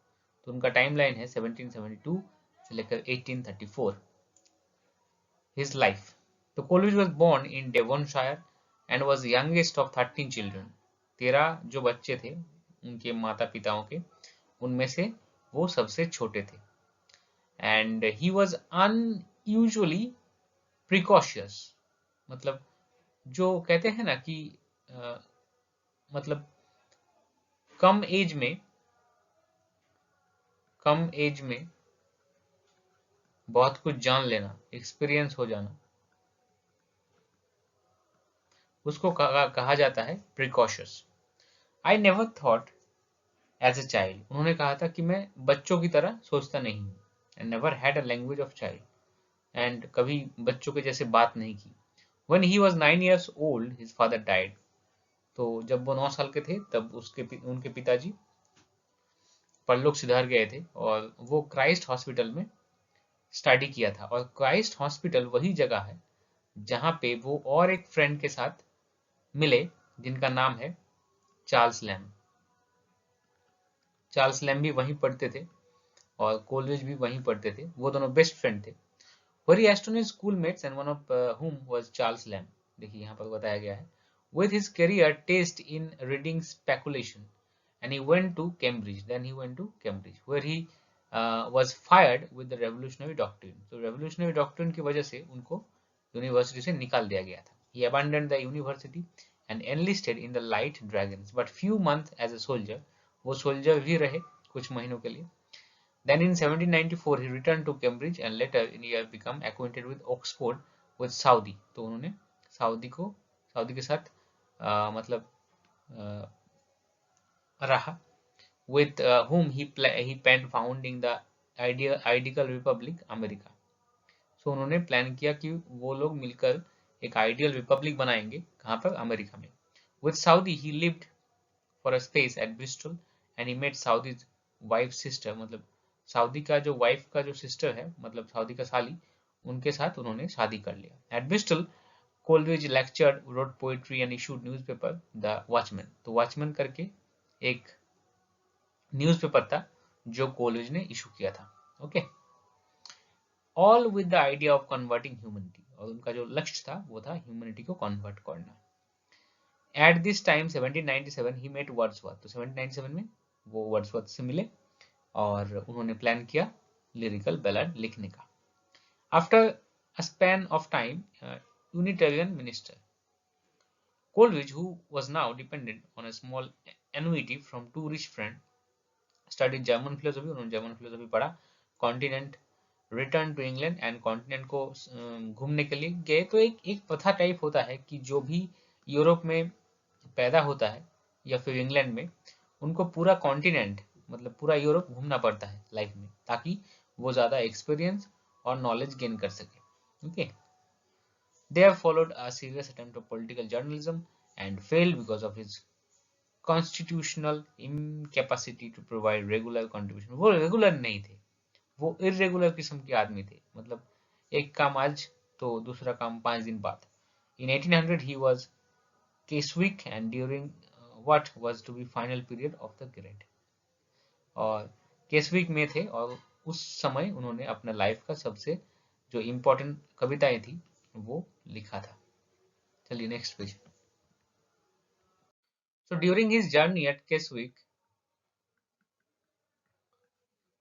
तो उनका टाइमलाइन है 1772 से लेकर 1834। His life. तो Coleridge was born in Devonshire and was youngest of 13 children. 13 जो बच्चे थे उनके माता पिताओं के, उनमें से वो सबसे छोटे थे। And he was unusually precocious, मतलब जो कहते हैं ना कि मतलब कम एज में बहुत कुछ जान लेना, एक्सपीरियंस हो जाना, उसको कहा जाता है precocious. I never thought as a child, उन्होंने कहा था कि मैं बच्चों की तरह सोचता नहीं हूँ। And never had a language of child, and कभी बच्चों के जैसे बात नहीं की। When he was 9 years old, his father died. तो जब वो 9 साल के थे तब उनके पिताजी परलोक सिधार गए थे, और वो क्राइस्ट हॉस्पिटल में स्टडी किया था। और क्राइस्ट हॉस्पिटल वही जगह है जहाँ पे वो और एक फ्रेंड के साथ मिले जिनका नाम है चार्ल्स लैम्ब। चार्ल्स लैम्ब भी वहीं पढ़ते थे और कोलरिज भी वहीं पढ़ते थे, वो दोनों बेस्ट फ्रेंड थे। Very Aston schoolmates and one of whom was Charles Lamb. देखिए यहाँ पर बताया गया है। With his career taste in reading speculation, and he went to Cambridge. Then he went to Cambridge, where he was fired with the revolutionary doctrine. तो revolutionary doctrine की वजह से उनको यूनिवर्सिटी से निकाल दिया गया था। He abandoned the university and enlisted in the Light Dragons, but few months as a soldier. वो सोल्जर भी रहे कुछ महीनों के लिए। Then in 1794 he returned to Cambridge and later in he become acquainted with Oxford with Saudi. तो उन्होंने साउदी के साथ मतलब रहा। With whom he penned founding the Ideal Republic America. So उन्होंने प्लान किया कि वो लोग मिलकर एक आइडियल रिपब्लिक बनाएंगे, कहाँ पर, अमेरिका में। With Saudi he lived for a space at Bristol and he met Saudi's wife sister, मतलब सऊदी का जो वाइफ का जो सिस्टर है, मतलब सऊदी का साली, उनके साथ उन्होंने शादी कर लिया। At Bristol Coleridge lectured, wrote poetry and issued newspaper the Watchman. तो वॉचमैन करके एक न्यूज़पेपर था जो कोलरिज ने इशू किया था। Okay, all with the idea of converting humanity, और उनका जो लक्ष्य था वो था ह्यूमनिटी को कन्वर्ट करना। At this time 1797 he met Wordsworth. तो 1797 में वो वर्ड्सवर्थ से मिले और उन्होंने प्लान किया लिरिकल बैलाड लिखने का। After a span of time unitarian minister Coleridge, who was now dependent on a small annuity from two rich friend, studied German philosophy, उन्होंने जर्मन फिलोसफी पढ़ा। Continent, return to England, and continent को घूमने के लिए गए। तो एक प्रथा टाइप होता है कि जो भी यूरोप में पैदा होता है या फिर इंग्लैंड में, उनको पूरा कॉन्टिनेंट मतलब पूरा यूरोप घूमना पड़ता है लाइफ में, ताकि वो ज्यादा एक्सपीरियंस और नॉलेज गेन कर सके। Okay, they have followed a serious attempt of political journalism and failed because of his constitutional incapacity to provide regular contribution, वो रेगुलर नहीं थे, वो इरेगुलर किस्म के आदमी थे, मतलब एक काम आज तो दूसरा काम 5 दिन बाद। इन 1800 he was Keswick and during what was to be final period of the great, और केसविक में थे और उस समय उन्होंने अपना लाइफ का सबसे जो इम्पोर्टेंट कविताएं थी वो लिखा था। चलिए next page. So during his journey at Keswick,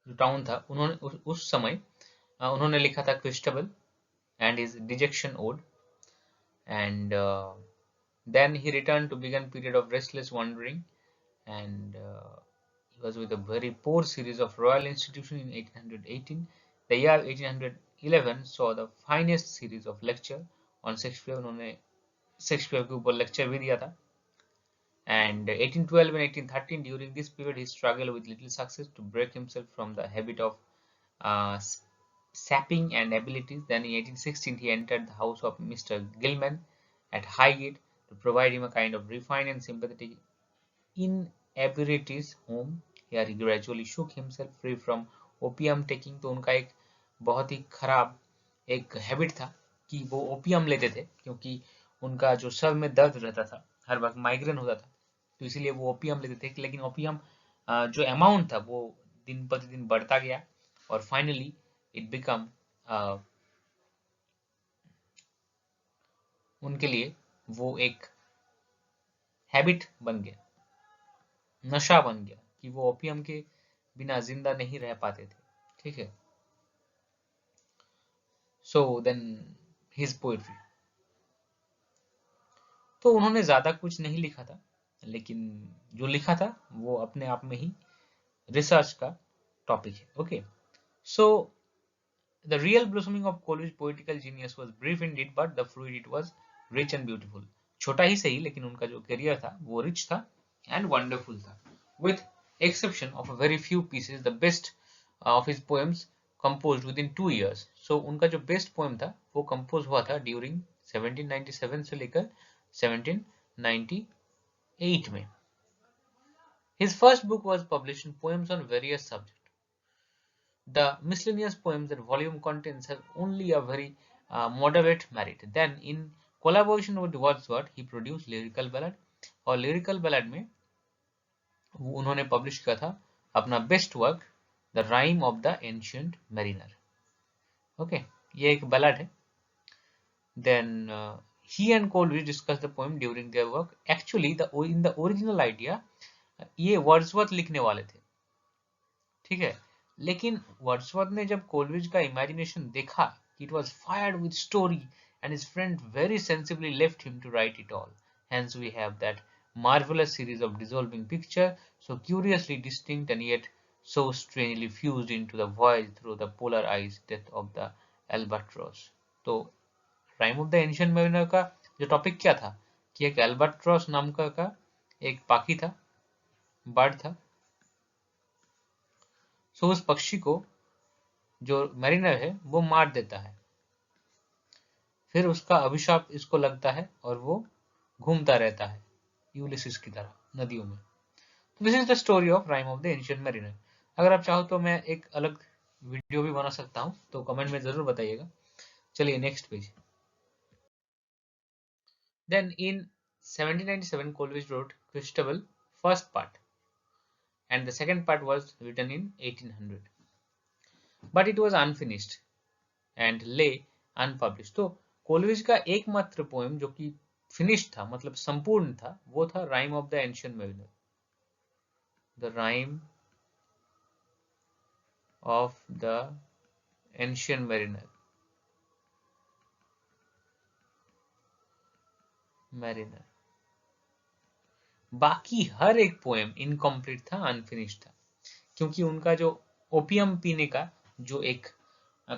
जो टाउन था, उन्होंने उस समय उन्होंने लिखा था Christabel and his dejection ode, and then he returned to begin period of restless wandering, and he was with a very poor series of royal institution in 1818. The year 1811 saw the finest series of lecture on Shakespeare, उन्होंने शेक्सपियर के ऊपर लेक्चर भी दिया था। And 1812 and 1813, during this period he struggled with little success to break himself from the habit of uh, sapping and abilities. Then in 1816 he entered the house of Mr. Gilman at Highgate to provide him a kind of refined and sympathetic inebriates home. Here he gradually shook himself free from opium taking. तो उनका एक बहुत ही खराब एक हैबिट था कि वो ओपियम लेते थे, क्योंकि उनका जो सर में दर्द रहता था, हर वक्त माइग्रेन होता था, तो इसीलिए वो ओपियम लेते थे। लेकिन ओपियम जो अमाउंट था वो दिन प्रतिदिन बढ़ता गया और फाइनली इट बिकम उनके लिए वो एक हैबिट बन गया, नशा बन गया कि वो ओपियम के बिना जिंदा नहीं रह पाते थे। ठीक है, सो देन हिज पोएट्री, तो उन्होंने ज्यादा कुछ नहीं लिखा था, लेकिन जो लिखा था वो अपने आप में ही रिसर्च का टॉपिक है। Okay, so the real blossoming of Coleridge poetical genius was brief indeed but the fruit it was rich and beautiful. छोटा ही सही, लेकिन उनका जो करियर था वो रिच था एंड वंडरफुल था। With exception of a very few pieces, the best of his poems composed with in 2 years। सो उनका जो बेस्ट पोएम था वो कंपोज हुआ था ड्यूरिंग 1797 से लेकर 1798 में। His first book was published in poems on various subjects. The miscellaneous poems that volume contains have only a very moderate merit. Then, in collaboration with Wordsworth, he produced lyrical ballad, और lyrical ballad में उन्होंने पब्लिश किया था अपना best work the rhyme of the ancient mariner. Okay, ये एक बallad है। Then he and Coleridge discussed the poem during their work. Actually, in the original idea, ये वर्ड्सवर्थ लिखने वाले थे, ठीक है, लेकिन वर्ड्सवर्थ ने जब कोलरिज का इमेजिनेशन देखा कि it was fired with story and his friend very sensibly left him to write it all. Hence we have that marvelous series of dissolving picture, so curiously distinct and yet so strangely fused into the voyage through the polar ice, death of the albatross. तो rhyme of the ancient mariner का जो टॉपिक क्या था कि एक एल्बाट्रॉस नाम का एक पाखी था, बर्ड था। सो उस पक्षी को जो मैरिनर है वो मार देता है, फिर उसका अभिशाप इसको लगता है और वो घूमता रहता है यूलिसिस की तरह नदियों में। तो this is the story of rhyme of the ancient mariner. अगर आप चाहो तो मैं एक अलग वीडियो भी बना सकता हूँ, तो कमेंट में जरूर बताइएगा। चलिए next page. Then in 1797 Coleridge wrote Christabel first part and the second part was written in 1800, but it was unfinished and lay unpublished. तो कोलरिज का एकमात्र पोएम जो कि फिनिश था, मतलब संपूर्ण था, वो था rhyme of the ancient mariner, the rhyme of the ancient mariner, बाकी हर एक पोएम इनकम्प्लीट था, अनफिनिश्ड था, क्योंकि उनका जो ओपियम पीने का जो एक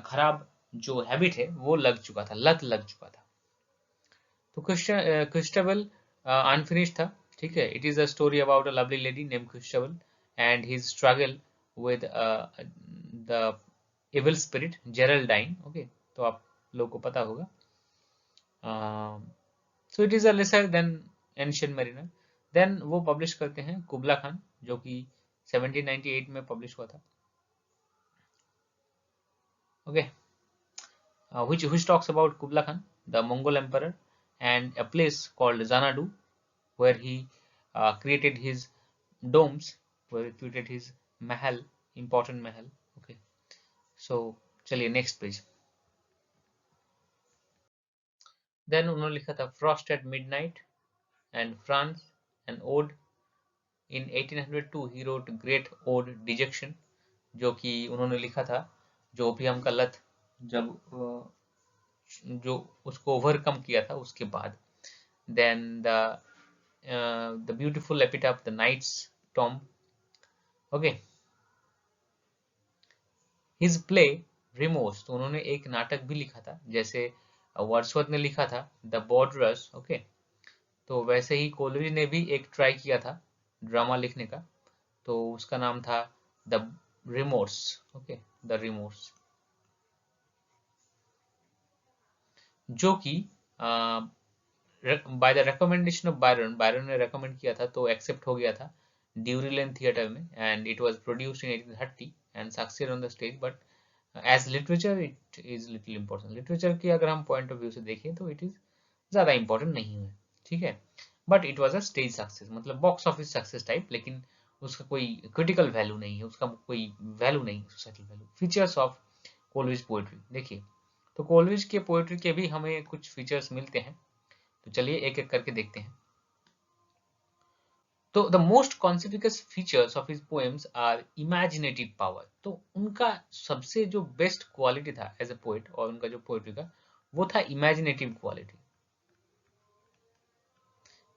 खराब जो हैबिट है वो लग चुका था, लत लग चुका था। तो क्रिस्टबल अनफिनिश्ड था, ठीक है। It is a story about a lovely lady name Christabel and his struggle with the evil spirit Geraldine. Okay, तो आप लोगों को पता होगा। So it is a lesser than ancient mariner. Then वो पब्लिश करते हैं कुबला खान, जो कि 1798 में पब्लिश हुआ था। Okay, which talks about Kublai Khan, the Mongol emperor, and a place called Xanadu, where he created his domes, where he created his mahal, important mahal. Okay, so चलिए next page. Then उन्होंने लिखा था Frost at Midnight and France, an ode. In 1802 he wrote Great Ode Dejection, जो कि उन्होंने लिखा था जो ओपियम का लत जब जो उसको ओवरकम किया था उसके बाद। Then the beautiful epitaph the knight's tomb. Okay, his play remorse, तो उन्होंने एक नाटक भी लिखा था, जैसे वर्ड्सवर्थ ने लिखा था द बॉर्डरर्स। ओके, तो वैसे ही कोलरिज ने भी एक ट्राई किया था ड्रामा लिखने का, तो उसका नाम था the remorse. Okay, the remorse, जो कि by the recommendation of Byron, Byron ने रेकमेंड किया था तो एक्सेप्ट हो गया था ड्यूरी लेन थिएटर में, and it was produced in 1830 and succeed on the stage, but as literature it is little important. Literature की अगर हम पॉइंट ऑफ व्यू से देखें तो इट इज ज्यादा इंपॉर्टेंट नहीं है, ठीक है, but it was a stage success, मतलब बॉक्स ऑफिस सक्सेस टाइप, लेकिन उसका कोई क्रिटिकल वैल्यू नहीं है, उसका कोई वैल्यू नहीं, societal value. Features of Coleridge poetry, देखिए तो कोलरिज के पोएट्री के भी हमें कुछ फीचर्स मिलते हैं, तो चलिए एक एक करके देखते हैं। तो the most conspicuous features of his poems are imaginative power, तो उनका सबसे जो बेस्ट क्वालिटी था एज ए पोएट और उनका जो पोएट्री का वो था इमेजिनेटिव क्वालिटी,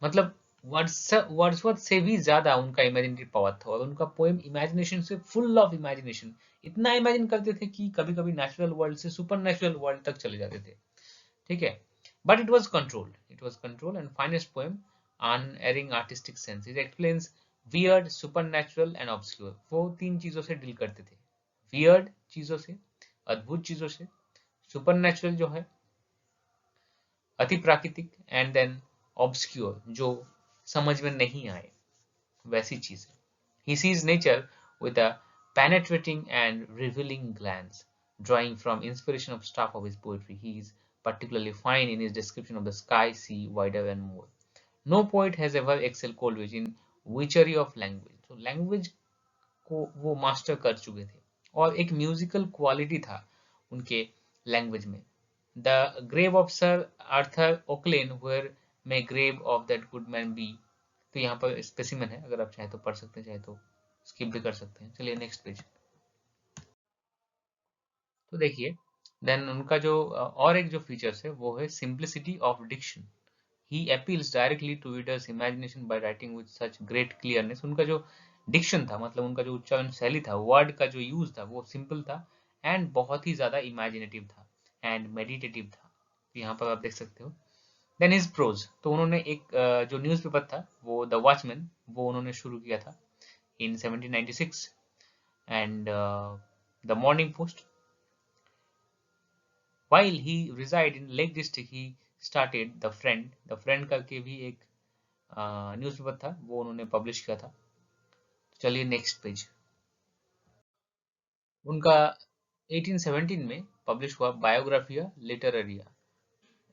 मतलब वर्ड्सवर्थ से भी ज्यादा उनका इमेजिनेटिव पावर था, और उनका पोएम इमेजिनेशन से फुल ऑफ इमेजिनेशन, इतना इमेजिन करते थे कि कभी कभी नेचुरल वर्ल्ड से सुपर नेचुरल वर्ल्ड तक चले जाते थे, ठीक है, but it was controlled and finest poem, unerring artistic sense, it explains weird, supernatural and obscure, वो तीन चीजों से डील करते थे, weird चीजों से, अद्भुत चीजों से, supernatural जो है अति प्राकृतिक, एंड देन ऑब्सक्योर जो समझ में नहीं आए वैसी चीजें। He sees nature with a penetrating and revealing glance, drawing from inspiration of stuff of his poetry. He is particularly fine in his description of the sky, sea, wider and more. No poet has ever excelled Coleridge in witchery of language. तो लैंग्वेज को वो मास्टर कर चुके थे, और एक म्यूजिकल क्वालिटी था उनके लैंग्वेज में। The grave of sir Arthur O'Kellyn where may grave of that good man be, तो यहाँ पर स्पेसिमेन है, अगर आप चाहे तो पढ़ सकते हैं, चाहे तो स्किप भी कर सकते हैं। चलिए नेक्स्ट पेज। तो देखिए देन उनका जो और एक जो फीचर्स है वो है simplicity of diction. He appeals directly to readers imagination by writing with such great clearness. उनका जो डिक्शन था, मतलब उनका जो उच्चारण शैली था, वर्ड का जो यूज था वो सिंपल था एंड बहुत ही ज्यादा इमेजिनेटिव था एंड मेडिटेटिव था, तो यहाँ पर आप देख सकते हो। देन हिज प्रोज, तो उन्होंने एक जो न्यूज़पेपर था वो द वॉचमैन, वो उन्होंने शुरू किया था in 1796, and the Morning Post. While he resided in Lake District, he started the Friend. The Friend करके भी एक न्यूज़पेपर था, वो उन्होंने पब्लिश किया था। चलिए नेक्स्ट पेज। उनका 1817 में पब्लिश हुआ Biographia Literaria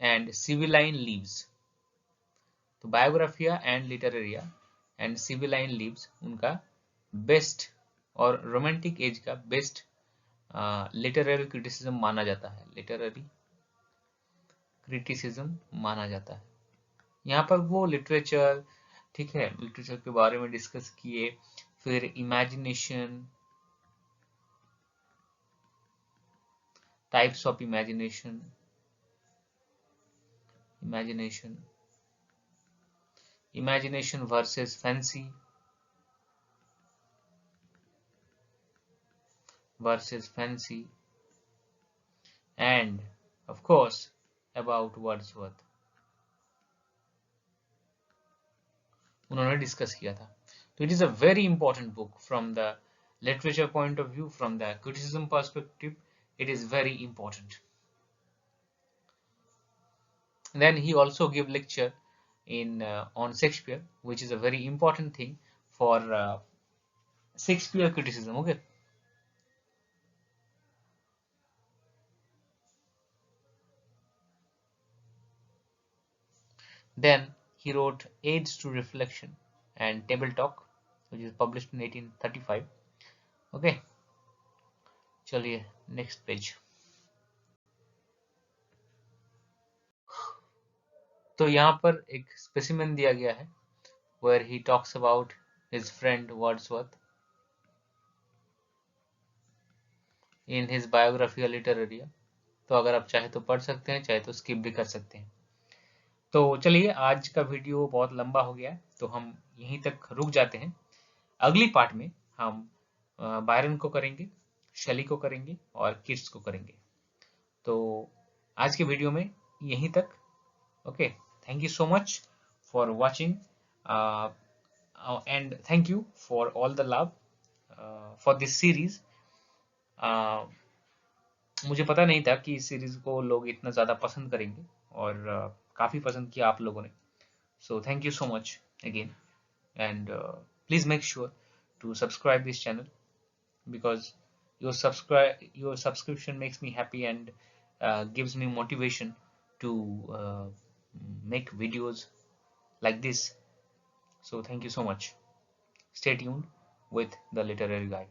and Sibylline Leaves. तो Biographia and Literaria and Sibylline Leaves उनका बेस्ट और रोमांटिक एज का बेस्ट लिटरेरी क्रिटिसिज्म माना जाता है, लिटरेरी क्रिटिसिज्म माना जाता है। यहाँ पर वो लिटरेचर, ठीक है, लिटरेचर के बारे में डिस्कस किए, फिर imagination, types of imagination, imagination versus fancy, and of course about Wordsworth उन्होंने डिस्कस किया था। तो it is a very important book from the literature point of view, from the criticism perspective, it is very important. Then he also gave lecture in on Shakespeare, which is a very important thing for Shakespeare criticism. Okay. Then he wrote Aids to Reflection and Table Talk, which is published in 1835. Okay, चलिए next page. तो यहाँ पर एक स्पेसिमेन दिया गया है where he talks about his friend Wordsworth in his biography literaria. तो अगर आप चाहे तो पढ़ सकते हैं, चाहे तो स्किप भी कर सकते हैं. तो चलिए, आज का वीडियो बहुत लंबा हो गया है, तो हम यहीं तक रुक जाते हैं. अगली पार्ट में हम बायरन को करेंगे, शेली को करेंगे और किट्स को करेंगे. तो आज के वीडियो में यहीं तक. Okay, thank you so much for watching and thank you for all the love for this series. मुझे पता नहीं था कि इस सीरीज को लोग इतना ज़्यादा पसंद करेंगे, और काफ़ी पसंद किया आप लोगों ने. So thank you so much again, and please make sure to subscribe this channel, because your subscription makes me happy and gives me motivation to make videos like this. So thank you so much. Stay tuned with the Literary Guy.